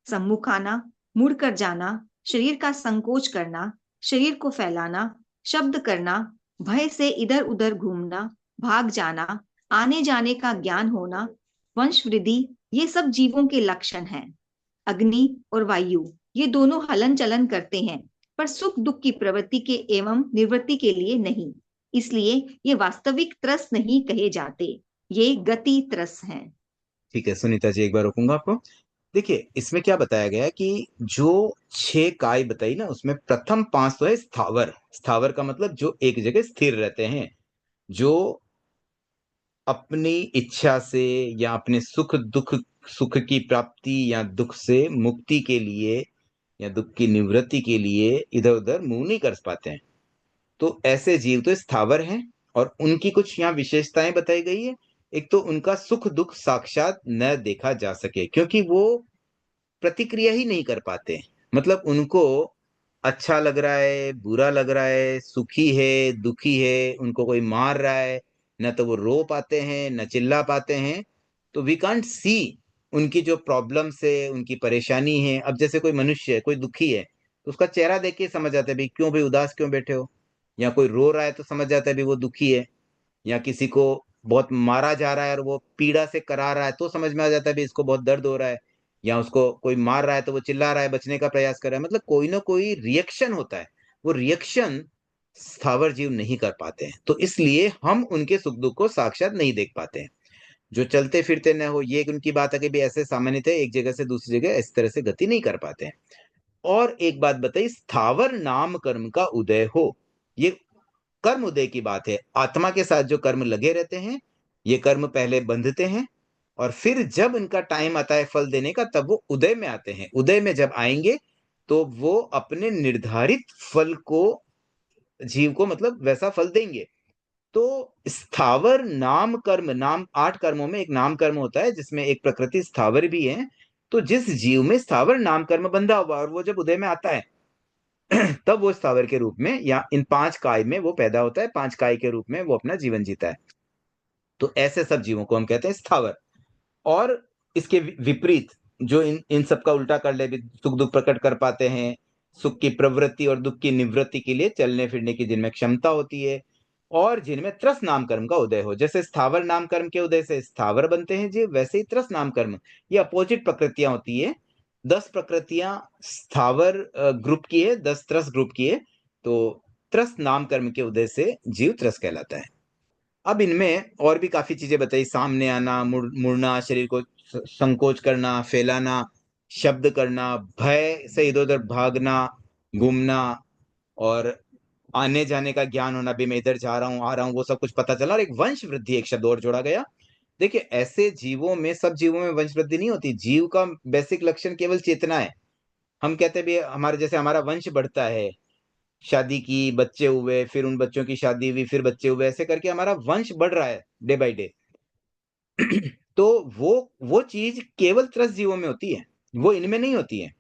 सम्मुख आना, मुड़कर जाना, शरीर का संकोच करना, शरीर को फैलाना, शब्द करना, भय से इधर उधर घूमना, भाग जाना, आने जाने का ज्ञान होना, वंश वृद्धि, ये सब जीवों के लक्षण हैं। अग्नि और वायु ये दोनों हलन चलन करते हैं, पर सुख दुख की प्रवृत्ति के एवं निवृत्ति के लिए नहीं। इसलिए ये वास्तविक त्रस नहीं कहे जाते, ये गति त्रस हैं। ठीक है सुनीता जी, एक बार रोकूंगा आपको। देखिए इसमें क्या बताया गया है कि जो 6 काय बताई ना, उसमें प्रथम 5 तो है स्थावर। स्थावर का मतलब जो एक जगह स्थिर रहते हैं, जो अपनी इच्छा से या अपने सुख की प्राप्ति या दुख से मुक्ति के लिए या दुख की निवृत्ति के लिए इधर उधर मूव नहीं कर पाते हैं। तो ऐसे जीव तो स्थावर हैं, और उनकी कुछ यहाँ विशेषताएं बताई गई है। एक तो उनका सुख दुख साक्षात न देखा जा सके, क्योंकि वो प्रतिक्रिया ही नहीं कर पाते। मतलब उनको अच्छा लग रहा है, बुरा लग रहा है, सुखी है, दुखी है, उनको कोई मार रहा है, न तो वो रो पाते हैं न चिल्ला पाते हैं। तो वी कांट सी उनकी जो प्रॉब्लम्स है, उनकी परेशानी है। अब जैसे कोई मनुष्य है, कोई दुखी है, तो उसका चेहरा देख के समझ जाता है भाई क्यों, भाई उदास क्यों बैठे हो। या कोई रो रहा है तो समझ जाता है भाई वो दुखी है। या किसी को बहुत मारा जा रहा है और वो पीड़ा से करा रहा है, तो समझ में आ जाता है भाई इसको बहुत दर्द हो रहा है। या उसको कोई मार रहा है तो वो चिल्ला रहा है, बचने का प्रयास कर रहा है। मतलब कोई ना कोई रिएक्शन होता है। वो रिएक्शन स्थावर जीव नहीं कर पाते हैं, तो इसलिए हम उनके सुख दुख को साक्षात नहीं देख पाते हैं। जो चलते फिरते न हो, ये एक उनकी बात है कि भी ऐसे सामान्यतः एक जगह से दूसरी जगह इस तरह से गति नहीं कर पाते हैं। और एक बात बताई, स्थावर नाम कर्म का उदय हो, ये कर्म उदय की बात है। आत्मा के साथ जो कर्म लगे रहते हैं, ये कर्म पहले बंधते हैं, और फिर जब इनका टाइम आता है फल देने का, तब वो उदय में आते हैं। उदय में जब आएंगे तो वो अपने निर्धारित फल को जीव को मतलब वैसा फल देंगे। तो स्थावर नाम कर्म, नाम 8 कर्मों में एक नाम कर्म होता है जिसमें एक प्रकृति स्थावर भी है। तो जिस जीव में स्थावर नाम कर्म बंधा हुआ और वो जब उदय में आता है तब वो स्थावर के रूप में या इन 5 काय में वो पैदा होता है, 5 काय के रूप में वो अपना जीवन जीता है। तो ऐसे सब जीवों को हम कहते हैं स्थावर। और इसके विपरीत जो इन इन सब का उल्टा कर ले, भी सुख दुख प्रकट कर पाते हैं, सुख की प्रवृत्ति और दुख की निवृत्ति के लिए चलने फिरने की जिनमें क्षमता होती है, और जिनमें त्रस नाम कर्म का उदय हो। जैसे स्थावर नाम कर्म के उदय से स्थावर बनते हैं जीव, वैसे ही त्रस नाम कर्म, ये अपोजिट प्रकृतियां होती है। 10 प्रकृतियां स्थावर ग्रुप की है, 10 त्रस ग्रुप की है। तो त्रस नाम कर्म के उदय से जीव त्रस कहलाता है। अब इनमें और भी काफी चीजें बताई, सामने आना, मुड़ना, शरीर को संकोच करना, फैलाना, शब्द करना, भय से इधर उधर भागना, घूमना, और आने जाने का ज्ञान होना भी, मैं इधर जा रहा हूँ आ रहा हूँ, वो सब कुछ पता चला। और एक वंश वृद्धि, एक शब्द और जोड़ा गया। देखिए ऐसे जीवों में, सब जीवों में वंश वृद्धि नहीं होती। जीव का बेसिक लक्षण केवल चेतना है। हम कहते भी हमारे जैसे हमारा वंश बढ़ता है, शादी की, बच्चे हुए, फिर उन बच्चों की शादी हुई, फिर बच्चे हुए, ऐसे करके हमारा वंश बढ़ रहा है डे बाय डे। तो वो चीज केवल त्रस जीवों में होती है, वो इनमें नहीं होती है।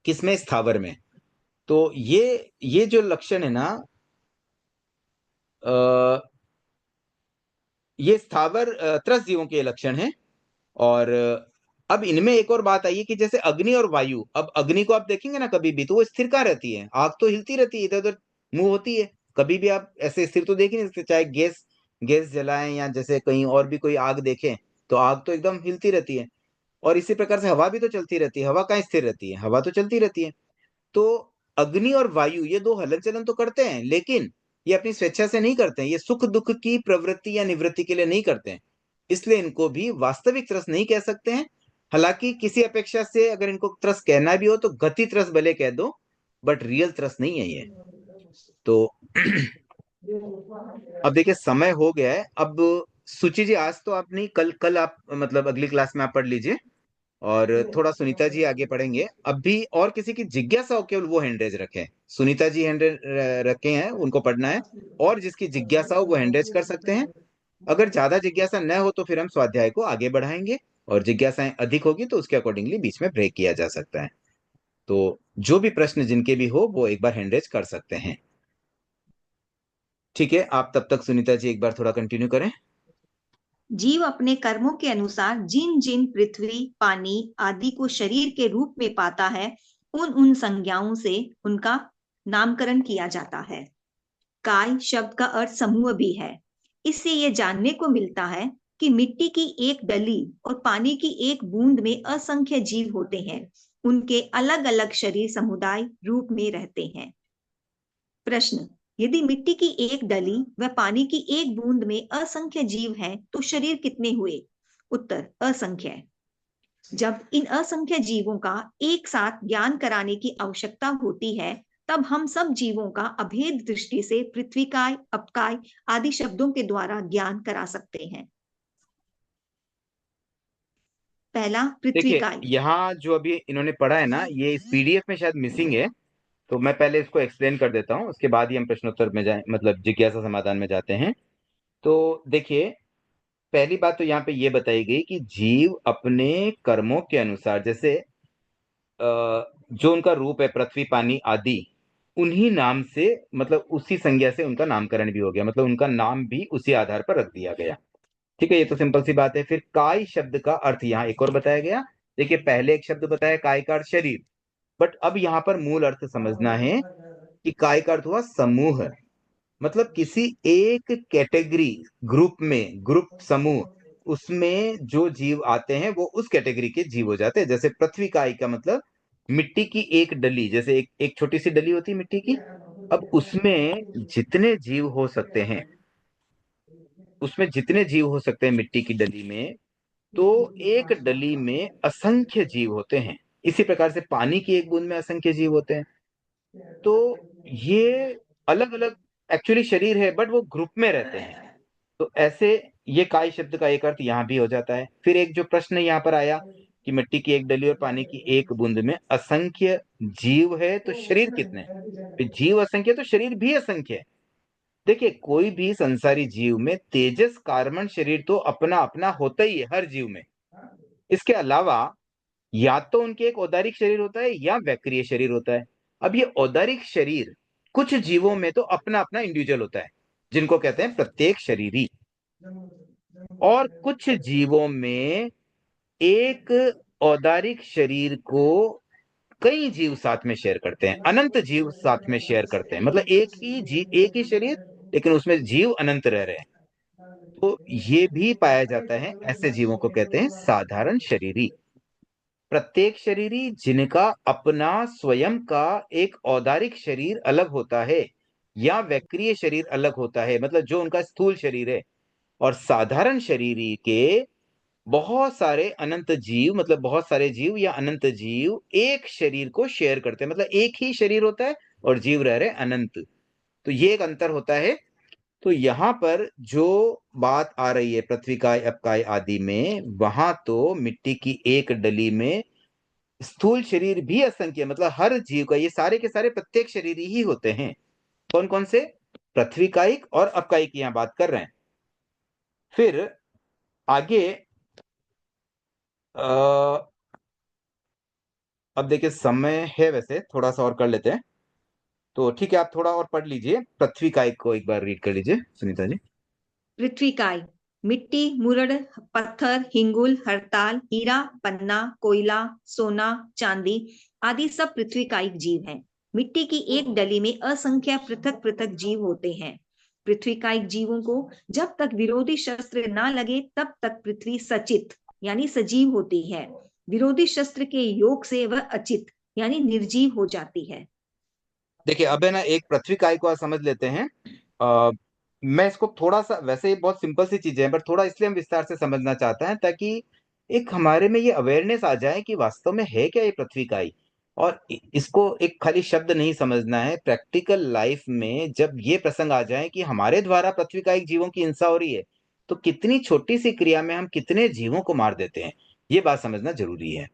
किसमें? स्थावर में। तो ये जो लक्षण है ना, ये स्थावर त्रस जीवों के लक्षण हैं। और अब इनमें एक और बात आई है कि जैसे अग्नि और वायु, अब अग्नि को आप देखेंगे ना कभी भी, तो वो स्थिर कहाँ रहती है? आग तो हिलती रहती है, इधर उधर मूव होती है। कभी भी आप ऐसे स्थिर तो देख ही नहीं सकते। चाहे गैस गैस जलाएं या जैसे कहीं और भी कोई आग देखें, तो आग तो एकदम हिलती रहती है। और इसी प्रकार से हवा भी तो चलती रहती है। हवा कहाँ स्थिर रहती है? हवा तो चलती रहती है। तो अग्नि और वायु ये दो हलन चलन तो करते हैं, लेकिन ये अपनी स्वेच्छा से नहीं करते हैं। ये सुख दुख की प्रवृत्ति या निवृत्ति के लिए नहीं करते हैं। इसलिए इनको भी वास्तविक त्रस नहीं कह सकते हैं। हालांकि किसी अपेक्षा से अगर इनको त्रस कहना भी हो तो गति त्रस भले कह दो, बट रियल त्रस नहीं है ये। तो अब देखिए समय हो गया है। अब सुचि जी, आज तो आप नहीं, कल कल आप मतलब अगली क्लास में आप पढ़ लीजिए, और थोड़ा सुनीता जी आगे पढ़ेंगे। अब भी और किसी की जिज्ञासा हो केवल वो हैंड रेज रखें। सुनीता जी हैंड रखे हैं, उनको पढ़ना है। और जिसकी जिज्ञासा हो वो हैंड रेज कर सकते हैं। अगर ज्यादा जिज्ञासा न हो तो फिर हम स्वाध्याय को आगे बढ़ाएंगे, और जिज्ञासाएं अधिक होगी तो उसके अकॉर्डिंगली बीच में ब्रेक किया जा सकता है। तो जो भी प्रश्न जिनके भी हो वो एक बार हैंड रेज कर सकते हैं। ठीक है, आप तब तक सुनीता जी एक बार थोड़ा कंटिन्यू करें। जीव अपने कर्मों के अनुसार जिन जिन पृथ्वी, पानी आदि को शरीर के रूप में पाता है, उन उन संज्ञाओं से उनका नामकरण किया जाता है। काय शब्द का अर्थ समूह भी है। इससे यह जानने को मिलता है कि मिट्टी की एक डली और पानी की एक बूंद में असंख्य जीव होते हैं। उनके अलग अलग शरीर समुदाय रूप में रहते हैं। प्रश्न, यदि मिट्टी की एक डली व पानी की एक बूंद में असंख्य जीव हैं, तो शरीर कितने हुए? उत्तर, असंख्य। जब इन असंख्य जीवों का एक साथ ज्ञान कराने की आवश्यकता होती है, तब हम सब जीवों का अभेद दृष्टि से पृथ्वीकाय, अपकाय आदि शब्दों के द्वारा ज्ञान करा सकते हैं। पहला, देखिए, पृथ्वीकाय। यहाँ जो अभी इन्होंने पढ़ा है ना, ये इस पीडीएफ में शायद मिसिंग है, तो मैं पहले इसको एक्सप्लेन कर देता हूँ, उसके बाद ही हम प्रश्नोत्तर में जाए, मतलब जिज्ञासा समाधान में जाते हैं। तो देखिए, पहली बात तो यहाँ पे ये बताई गई कि जीव अपने कर्मों के अनुसार, जैसे जो उनका रूप है पृथ्वी, पानी आदि, उन्हीं नाम से, मतलब उसी संज्ञा से उनका नामकरण भी हो गया, मतलब उनका नाम भी उसी आधार पर रख दिया गया। ठीक है, ये तो सिंपल सी बात है। फिर काय शब्द का अर्थ यहाँ एक और बताया गया। देखिए, पहले एक शब्द बताया काय का अर्थ शरीर, बट अब यहाँ पर मूल अर्थ समझना है कि काय का अर्थ हुआ समूह, मतलब किसी एक कैटेगरी, ग्रुप में, ग्रुप समूह, उसमें जो जीव आते हैं वो उस कैटेगरी के जीव हो जाते हैं। जैसे पृथ्वी काय का मतलब मिट्टी की एक डली, जैसे एक छोटी सी डली होती है मिट्टी की, अब उसमें जितने जीव हो सकते हैं, उसमें जितने जीव हो सकते हैं मिट्टी की डली में, तो एक डली में असंख्य जीव होते हैं। इसी प्रकार से पानी की एक बूंद में असंख्य जीव होते हैं। तो ये अलग अलग एक्चुअली शरीर है, बट वो ग्रुप में रहते हैं। तो ऐसे ये काय शब्द का एक अर्थ यहाँ भी हो जाता है। फिर एक जो प्रश्न यहाँ पर आया कि मिट्टी की एक डली और पानी की एक बूंद में असंख्य जीव है, तो शरीर कितने हैं? फिर जीव असंख्य तो शरीर भी असंख्य है। देखिए, कोई भी संसारी जीव में तेजस कार्बन शरीर तो अपना अपना होता ही है हर जीव में। इसके अलावा या तो उनके एक औदारिक शरीर होता है या वैक्रिय शरीर होता है। अब ये औदारिक शरीर कुछ जीवों में तो अपना अपना इंडिविजुअल होता है, जिनको कहते हैं प्रत्येक शरीरी, और कुछ जीवों में एक औदारिक शरीर को कई जीव साथ में शेयर करते हैं, अनंत जीव साथ में शेयर करते हैं, मतलब एक ही शरीर, लेकिन उसमें जीव अनंत रह रहे हैं। तो ये भी पाया जाता है, ऐसे जीवों को कहते हैं साधारण शरीरी। प्रत्येक शरीरी जिनका अपना स्वयं का एक औदारिक शरीर अलग होता है या वैक्रिय शरीर अलग होता है, मतलब जो उनका स्थूल शरीर है, और साधारण शरीरी के बहुत सारे अनंत जीव, मतलब बहुत सारे जीव या अनंत जीव एक शरीर को शेयर करते हैं, मतलब एक ही शरीर होता है और जीव रह रहे अनंत। तो ये एक अंतर होता है। तो यहां पर जो बात आ रही है पृथ्वी काय, अपकाय आदि में, वहां तो मिट्टी की एक डली में स्थूल शरीर भी असंख्य, मतलब हर जीव का, ये सारे के सारे प्रत्येक शरीर ही होते हैं। कौन कौन से? पृथ्वी कायिक और अपकायिक यहां बात कर रहे हैं। फिर आगे अब देखिए, समय है वैसे, थोड़ा सा और कर लेते हैं, तो ठीक है, आप थोड़ा और पढ़ लीजिए, पृथ्वी कायिक को एक बार रीड कर लीजिए सुनीता जी। पृथ्वीकाय, मिट्टी, मुरड़, पत्थर, हिंगुल, हरताल, हीरा, पन्ना, कोयला, सोना, चांदी आदि सब पृथ्वीकायिक जीव हैं। मिट्टी की एक डली में असंख्य पृथक पृथक जीव होते हैं। पृथ्वीकायिक जीवों को जब तक विरोधी शस्त्र ना लगे तब तक पृथ्वी सचित यानी सजीव होती है। विरोधी शस्त्र के योग से वह अचित यानी निर्जीव हो जाती है। देखिए, अब है ना, एक पृथ्वी काय को समझ लेते हैं। मैं इसको थोड़ा सा, वैसे ये बहुत सिंपल सी चीजें हैं, बट थोड़ा इसलिए हम विस्तार से समझना चाहते हैं ताकि एक हमारे में ये अवेयरनेस आ जाए कि वास्तव में है क्या ये पृथ्वी काय। और इसको एक खाली शब्द नहीं समझना है, प्रैक्टिकल लाइफ में जब ये प्रसंग आ जाए कि हमारे द्वारा पृथ्वी कायिक जीवों की हिंसा हो रही है, तो कितनी छोटी सी क्रिया में हम कितने जीवों को मार देते हैं, ये बात समझना जरूरी है।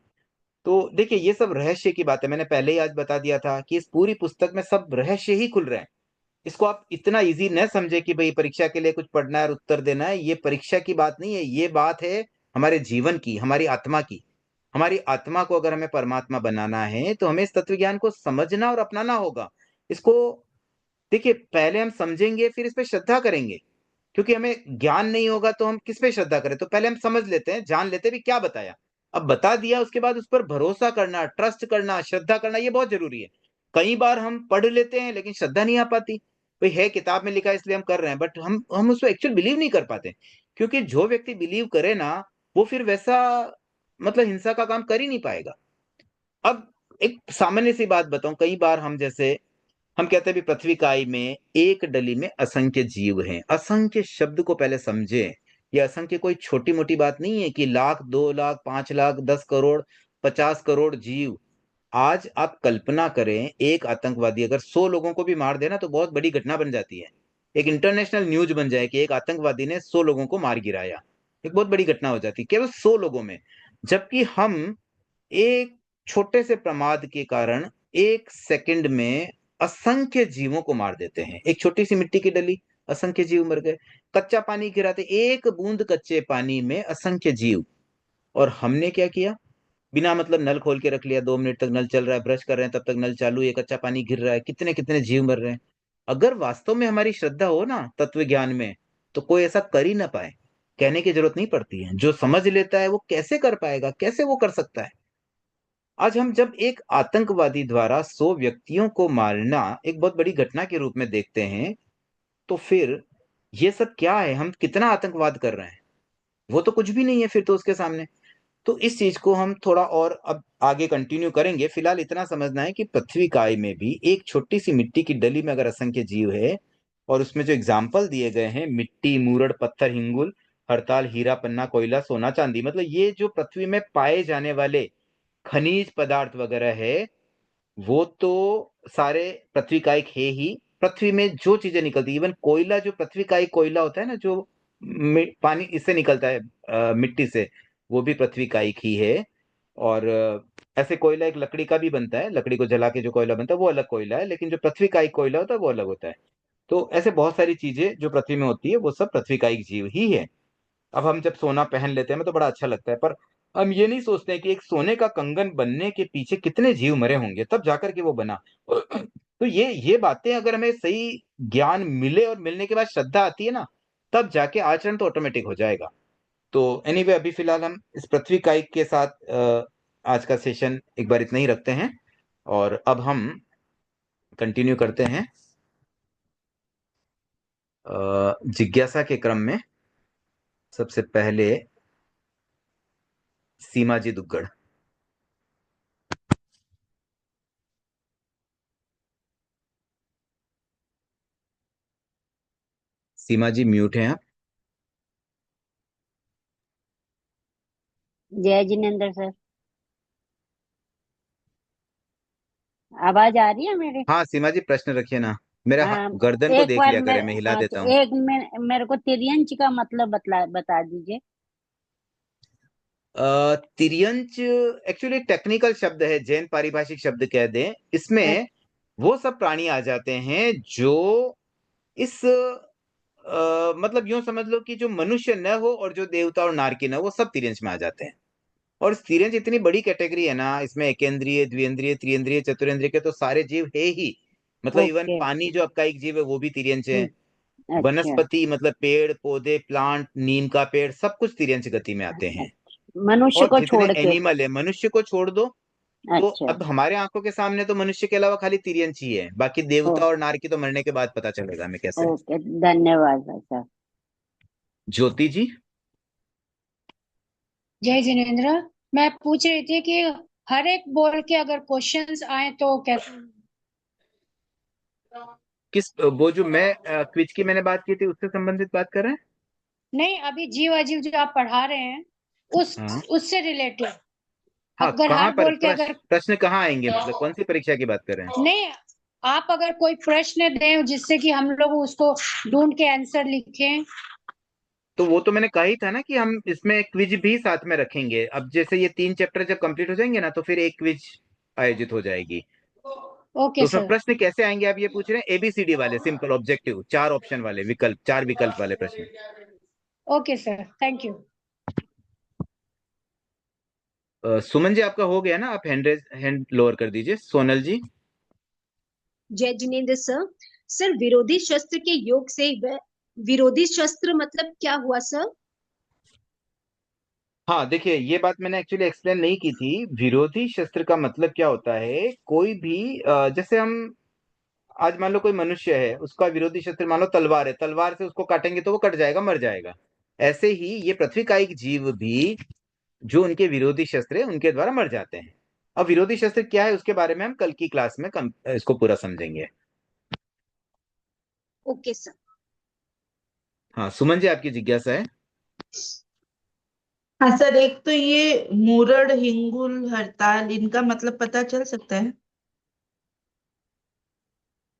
तो देखिए, ये सब रहस्य की बात है, मैंने पहले ही आज बता दिया था कि इस पूरी पुस्तक में सब रहस्य ही खुल रहे हैं। इसको आप इतना इजी न समझे कि भाई परीक्षा के लिए कुछ पढ़ना है और उत्तर देना है, ये परीक्षा की बात नहीं है, ये बात है हमारे जीवन की, हमारी आत्मा की। हमारी आत्मा को अगर हमें परमात्मा बनाना है तो हमें इस तत्व ज्ञान को समझना और अपनाना होगा। इसको देखिए, पहले हम समझेंगे फिर इस पे श्रद्धा करेंगे, क्योंकि हमें ज्ञान नहीं होगा तो हम किस पे श्रद्धा करें। तो पहले हम समझ लेते हैं, जान लेते हैं भी क्या बताया। अब बता दिया, उसके बाद उस पर भरोसा करना, ट्रस्ट करना, श्रद्धा करना, ये बहुत जरूरी है। कई बार हम पढ़ लेते हैं लेकिन श्रद्धा नहीं आ पाती। भाई है, किताब में लिखा है इसलिए हम कर रहे हैं, बट हम उसको एक्चुअल बिलीव नहीं कर पाते। क्योंकि जो व्यक्ति बिलीव करे ना, वो फिर वैसा मतलब हिंसा का काम कर ही नहीं पाएगा। अब एक सामान्य सी बात बताऊं, कई बार हम जैसे हम कहते हैं भी पृथ्वी काई में एक डली में असंख्य जीव हैं। असंख्य शब्द को पहले समझे। ये असंख्य कोई छोटी मोटी बात नहीं है कि लाख, 2 लाख, 5 लाख, 10 करोड़, 50 करोड़ जीव। आज आप कल्पना करें, एक आतंकवादी अगर 100 लोगों को भी मार देना तो बहुत बड़ी घटना बन जाती है। एक इंटरनेशनल न्यूज बन जाए कि एक आतंकवादी ने 100 लोगों को मार गिराया, एक बहुत बड़ी घटना हो जाती है केवल 100 लोगों में। जबकि हम एक छोटे से प्रमाद के कारण एक सेकंड में असंख्य जीवों को मार देते हैं। एक छोटी सी मिट्टी की डली, असंख्य जीव मर गए। कच्चा पानी गिराते, एक बूंद कच्चे पानी में असंख्य जीव। और हमने क्या किया, बिना मतलब नल खोल के रख लिया, 2 मिनट तक नल चल रहा है, ब्रश कर रहे हैं तब तक नल चालू, ये कच्चा पानी गिर रहा है, कितने कितने जीव मर रहे हैं। अगर वास्तव में हमारी श्रद्धा हो ना तत्व ज्ञान में, तो कोई ऐसा कर ही ना पाए। कहने की जरूरत नहीं पड़ती है, जो समझ लेता है वो कैसे कर पाएगा, कैसे वो कर सकता है। आज हम जब एक आतंकवादी द्वारा 100 व्यक्तियों को मारना एक बहुत बड़ी घटना के रूप में देखते हैं, तो फिर ये सब क्या है, हम कितना आतंकवाद कर रहे हैं। वो तो कुछ भी नहीं है फिर तो उसके सामने। तो इस चीज को हम थोड़ा और अब आगे कंटिन्यू करेंगे। फिलहाल इतना समझना है कि पृथ्वी काय में भी एक छोटी सी मिट्टी की डली में अगर असंख्य जीव है, और उसमें जो एग्जाम्पल दिए गए हैं, मिट्टी, मूरड़, पत्थर, हिंगुल, हरताल, हीरा, पन्ना, कोयला, सोना, चांदी, मतलब ये जो पृथ्वी में पाए जाने वाले खनिज पदार्थ वगैरह है, वो तो सारे पृथ्वी का एक है ही। पृथ्वी में जो चीजें निकलती, इवन कोयला, जो पृथ्वी का एक कोयला होता है ना, जो पानी इससे निकलता है, मिट्टी से, वो भी पृथ्वी का एक ही है। और ऐसे कोयला एक लकड़ी का भी बनता है, लकड़ी को जला के जो कोयला बनता है वो अलग कोयला है, लेकिन जो पृथ्वी का एक कोयला होता है वो अलग होता है। तो ऐसे बहुत सारी चीजें जो पृथ्वी में होती है वो सब पृथ्वी का एक जीव ही है। अब हम जब सोना पहन लेते हैं हमें तो बड़ा अच्छा लगता है, पर हम ये नहीं सोचते हैं कि एक सोने का कंगन बनने के पीछे कितने जीव मरे होंगे तब जाकर के वो बना। तो ये बातें अगर हमें सही ज्ञान मिले और मिलने के बाद श्रद्धा आती है ना, तब जाके आचरण तो ऑटोमेटिक हो जाएगा। तो एनीवे, अभी फिलहाल हम इस पृथ्वी काइक के साथ आज का सेशन एक बार इतना ही रखते हैं, और अब हम कंटिन्यू करते हैं जिज्ञासा के क्रम में। सबसे पहले सीमा जी दुग्गड़। सीमा जी म्यूट हैं आप। जय जिनेन्द्र सर, आवाज आ रही है मेरी? हाँ सीमा जी, प्रश्न रखिए ना। मेरा हाँ, गर्दन को एक देख बार लिया करे, मैं हिला हाँ, देता हूँ। तो एक मेरे को तिर्यंच का मतलब बता दीजिए। तिर्यंच एक्चुअली टेक्निकल शब्द है, जैन पारिभाषिक शब्द कह दें। अ- इसमें वो सब प्राणी आ जाते हैं जो इस मतलब यूं समझ लो कि जो मनुष्य न हो और जो देवता और नारकी न हो, वो सब तिर्यंच में आ जाते हैं। और तिर्यंच इतनी बड़ी कैटेगरी है ना, इसमें एकेंद्रिय, द्विएंद्रिय, त्रिएंद्रिय, चतुरेंद्रिय के तो सारे जीव है ही। मतलब इवन ओके। पानी जो आपका एक जीव है वो भी तिर्यंच है। अच्छा। वनस्पति मतलब पेड़ पौधे, प्लांट, नीम का पेड़, सब कुछ तिर्यंच गति में आते हैं। मनुष्य और को जितने छोड़ के। एनिमल है, मनुष्य को छोड़ दो, तो अच्छा। अब हमारे आंखों के सामने तो मनुष्य के अलावा खाली तिर्यंच ही है, बाकी ओ, देवता और नारकी तो मरने के बाद पता चलेगा हमें कैसे। ओके, धन्यवाद भाई साहब। ज्योति जी। जय जिनेन्द्र। मैं पूछ रही थी कि हर एक बोल के अगर क्वेश्चंस आए तो कैसे? किस, वो जो मैं क्विज की मैंने बात की थी उससे संबंधित बात कर रहे हैं? नहीं, अभी जीव अजीव जो आप पढ़ा रहे हैं हाँ उससे रिलेटेड हाँ, अगर कहाँ हर पर बोल के प्रश्न अगर प्रश्न कहाँ आएंगे, मतलब कौन सी परीक्षा की बात कर रहे हैं? नहीं, आप अगर कोई प्रश्न दें जिससे कि हम लोग उसको ढूंढ के आंसर लिखें। तो वो तो मैंने कहा ही था ना कि हम इसमें क्विज भी साथ में रखेंगे। अब जैसे ये 3 चैप्टर जब कंप्लीट हो जाएंगे ना, तो फिर एक क्विज आयोजित हो जाएगी। तो ओके उसमें सर। प्रश्न कैसे आएंगे आप ये पूछ रहे हैं? एबीसीडी वाले, सिंपल ऑब्जेक्टिव, 4 ऑप्शन वाले विकल्प, 4 विकल्प वाले प्रश्न। Okay sir, thank you. Suman ji, आपका हो गया ना? आप हैंड लोअर कर दीजिए। सोनल जी। जय जिनेन्द्र सर। सर विरोधी शस्त्र के योग से विरोधी शस्त्र मतलब क्या हुआ सर? हाँ देखिए, ये बात मैंने एक्चुअली एक्सप्लेन नहीं की थी। विरोधी शस्त्र का मतलब क्या होता है, कोई भी जैसे हम आज मान लो कोई मनुष्य है, उसका विरोधी शस्त्र मान लो तलवार है, तलवार से उसको काटेंगे तो वो कट जाएगा, मर जाएगा। ऐसे ही ये पृथ्वी का एक जीव भी, जो उनके विरोधी शस्त्र है उनके द्वारा मर जाते हैं। अब विरोधी शस्त्र क्या है उसके बारे में हम कल की क्लास में इसको पूरा समझेंगे। Okay sir. हाँ सुमन जी, आपकी जिज्ञासा है? हाँ सर, एक तो ये मुरड़, हिंगुल, हड़ताल, इनका मतलब पता चल सकता है?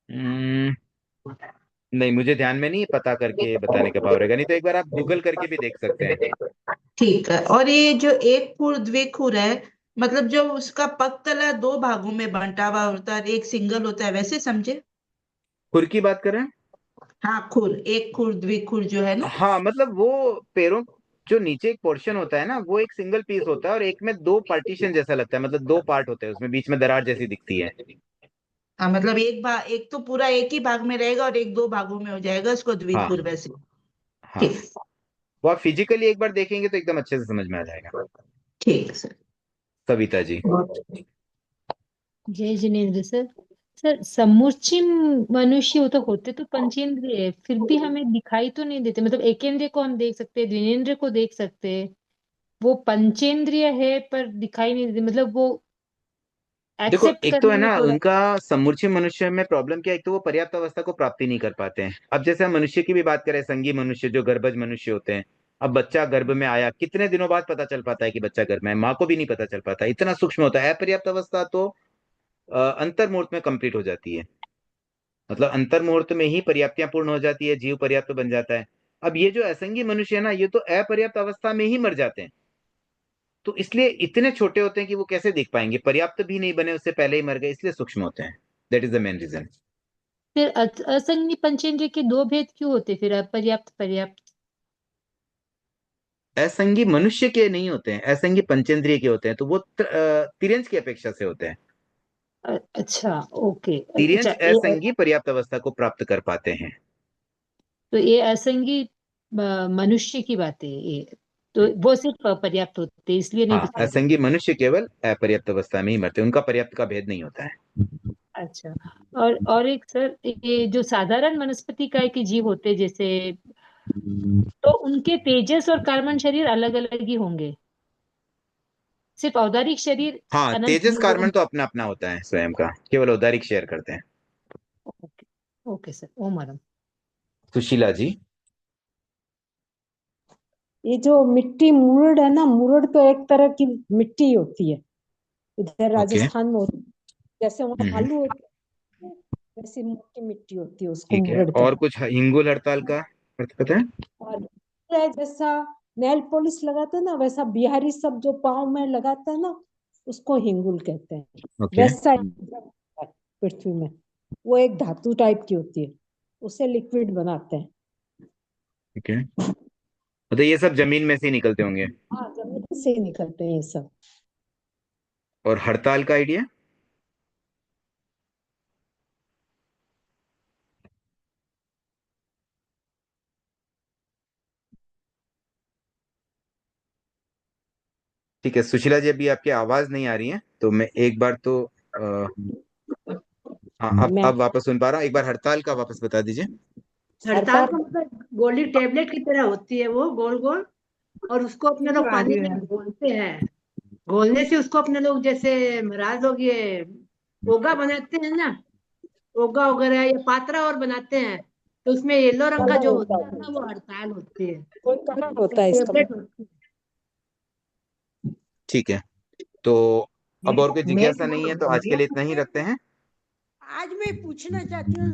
हम्म, नहीं, मुझे ध्यान में नहीं है, पता करके बताने का भाव रहेगा, नहीं तो एक बार आप गूगल करके भी देख सकते हैं। ठीक है। और ये जो एक खुर द्विखुर है, मतलब जो उसका पगतला दो भागों में बंटा हुआ होता है, एक सिंगल होता है, वैसे समझे? खुर की बात कर रहे हैं? हाँ, खुर, एक खुर द्विखुर जो है ना। हाँ मतलब वो पैरों, जो नीचे एक पोर्शन होता है ना, वो एक सिंगल पीस होता है और एक में दो पार्टीशन जैसा लगता है, मतलब दो पार्ट होते हैं, उसमें बीच में दरार जैसी दिखती है। हाँ, मतलब एक भाग, एक तो पूरा एक ही भाग में रहेगा और एक दो भागों में हो जाएगा, उसको हाँ द्विखुर वैसे। हाँ, ठीक। वो आप फिजिकली एक बार देखेंगे तो एकदम अच्छे से समझ में आ जाएगा। ठीक है सर। सविता जी। जय जिनेन्द्र सर। सर समूची मनुष्य हो तो होते तो पंचेंद्रिय है, फिर भी हमें दिखाई तो नहीं देते। मतलब एकेंद्रिय को हम देख सकते हैं, द्विनेन्द्रिय को देख सकते हैं, वो पंचेंद्रिय है पर दिखाई नहीं देते। मतलब वो देखो, एक्सेप्ट एक तो है करने में ना थोड़ा। उनका समूचे मनुष्य में प्रॉब्लम क्या है, एक तो वो पर्याप्त अवस्था को प्राप्ति नहीं कर पाते हैं। अब जैसे हम मनुष्य की भी बात करें, संगी मनुष्य जो गर्भज मनुष्य होते हैं, अब बच्चा गर्भ में आया, कितने दिनों बाद पता चल पाता है कि बच्चा गर्भ में है, माँ को भी नहीं पता चल पाता, इतना सूक्ष्म होता है। अपर्याप्त अवस्था तो अंतर मुहूर्त में कंप्लीट हो जाती है, मतलब अंतर मुहूर्त में ही पर्याप्तियां पूर्ण हो जाती है, जीव पर्याप्त बन जाता है। अब ये जो असंगी मनुष्य है ना, ये तो अपर्याप्त अवस्था में ही मर जाते हैं, तो इसलिए इतने छोटे होते हैं कि वो कैसे देख पाएंगे, पर्याप्त भी नहीं बने उससे पहले ही मर गए, इसलिए सूक्ष्म होते हैं। That is the main reason. फिर असंग पंचेंद्रिय के दो भेद क्यों होते फिर, अपर्याप्त पर्याप्त? असंगी मनुष्य के नहीं होते हैं, असंगी पंचेंद्रिय के होते हैं, तो वो तिर्यंच की अपेक्षा से होते हैं। अच्छा, ओके। अच्छा तिर्यंच असंगी पर्याप्त अवस्था को प्राप्त कर पाते हैं। तो ये असंगी मनुष्य की बात है ये, तो वो सिर्फ पर्याप्त होते हैं, इसलिए नहीं हाँ, दिखाई असंगी देते। मनुष्य केवल अपर्याप्त अवस्था में ही मरते हैं, उनका पर्याप्त का भेद नहीं होता है। अच्छा। और एक सर, ये जो साधारण वनस्पति काय के जीव होते हैं जैसे, तो उनके तेजस और कार्बन शरीर अलग अलग ही होंगे, सिर्फ औदारिक शरीर हाँ, अनंत तेजस जीव कार्बन तो अपना अपना होता है स्वयं का, केवल औदारिक शेयर करते हैं। ओके। ओके सर, ओम मैडम। सुशीला जी। ये जो मिट्टी मुरड़ है ना, मुरड़ तो एक तरह की मिट्टी होती है, इधर ओके। राजस्थान में होती है। जैसे वहाँ हम्म, बालू होती है वैसी मोटी मिट्टी होती है, उसको ठीक है। मुरड़ और कहते कुछ हिंगुल हड़ताल का अर्थ पता है? हैं। और है जैसा नेल पॉलिश लगाते हैं ना, वैसा बिहारी सब जो पाँव में लगाते हैं ना, उसको हिंगुल कहते हैं। ओके। वैसा एक द्रव है पृथ्वी में, वो एक धातु टाइप की होती है, उसे लिक्विड बनाते हैं। ठीक है, मतलब ये सब जमीन में से ही निकलते होंगे। हाँ, जमीन से ही निकलते हैं ये सब। और हड़ताल का आइडिया? ठीक है सुशीला जी, अभी आपकी आवाज नहीं आ रही है, तो मैं एक बार तो हाँ, मैं अब वापस सुन पा रहा हूँ, एक बार हड़ताल का वापस बता दीजिए। हड़ताल का मतलब गोली टेबलेट की तरह होती है, वो गोल गोल, और उसको अपने लोग पानी में घोलते हैं। घोलने से उसको अपने लोग, जैसे महाराज लोग ये ओगा बनाते हैं ना, ओगा वगैरह या पात्रा और बनाते हैं, तो उसमें येलो रंग का कलर जो होता होता है है, ना, वो हड़ताल होती है, कोई कलर होता है इसका। टेबलेट होती ठीक है, तो अब और कोई है। जिज्ञासा नहीं है तो आज के लिए इतना ही रखते हैं। आज मैं पूछना चाहती हूँ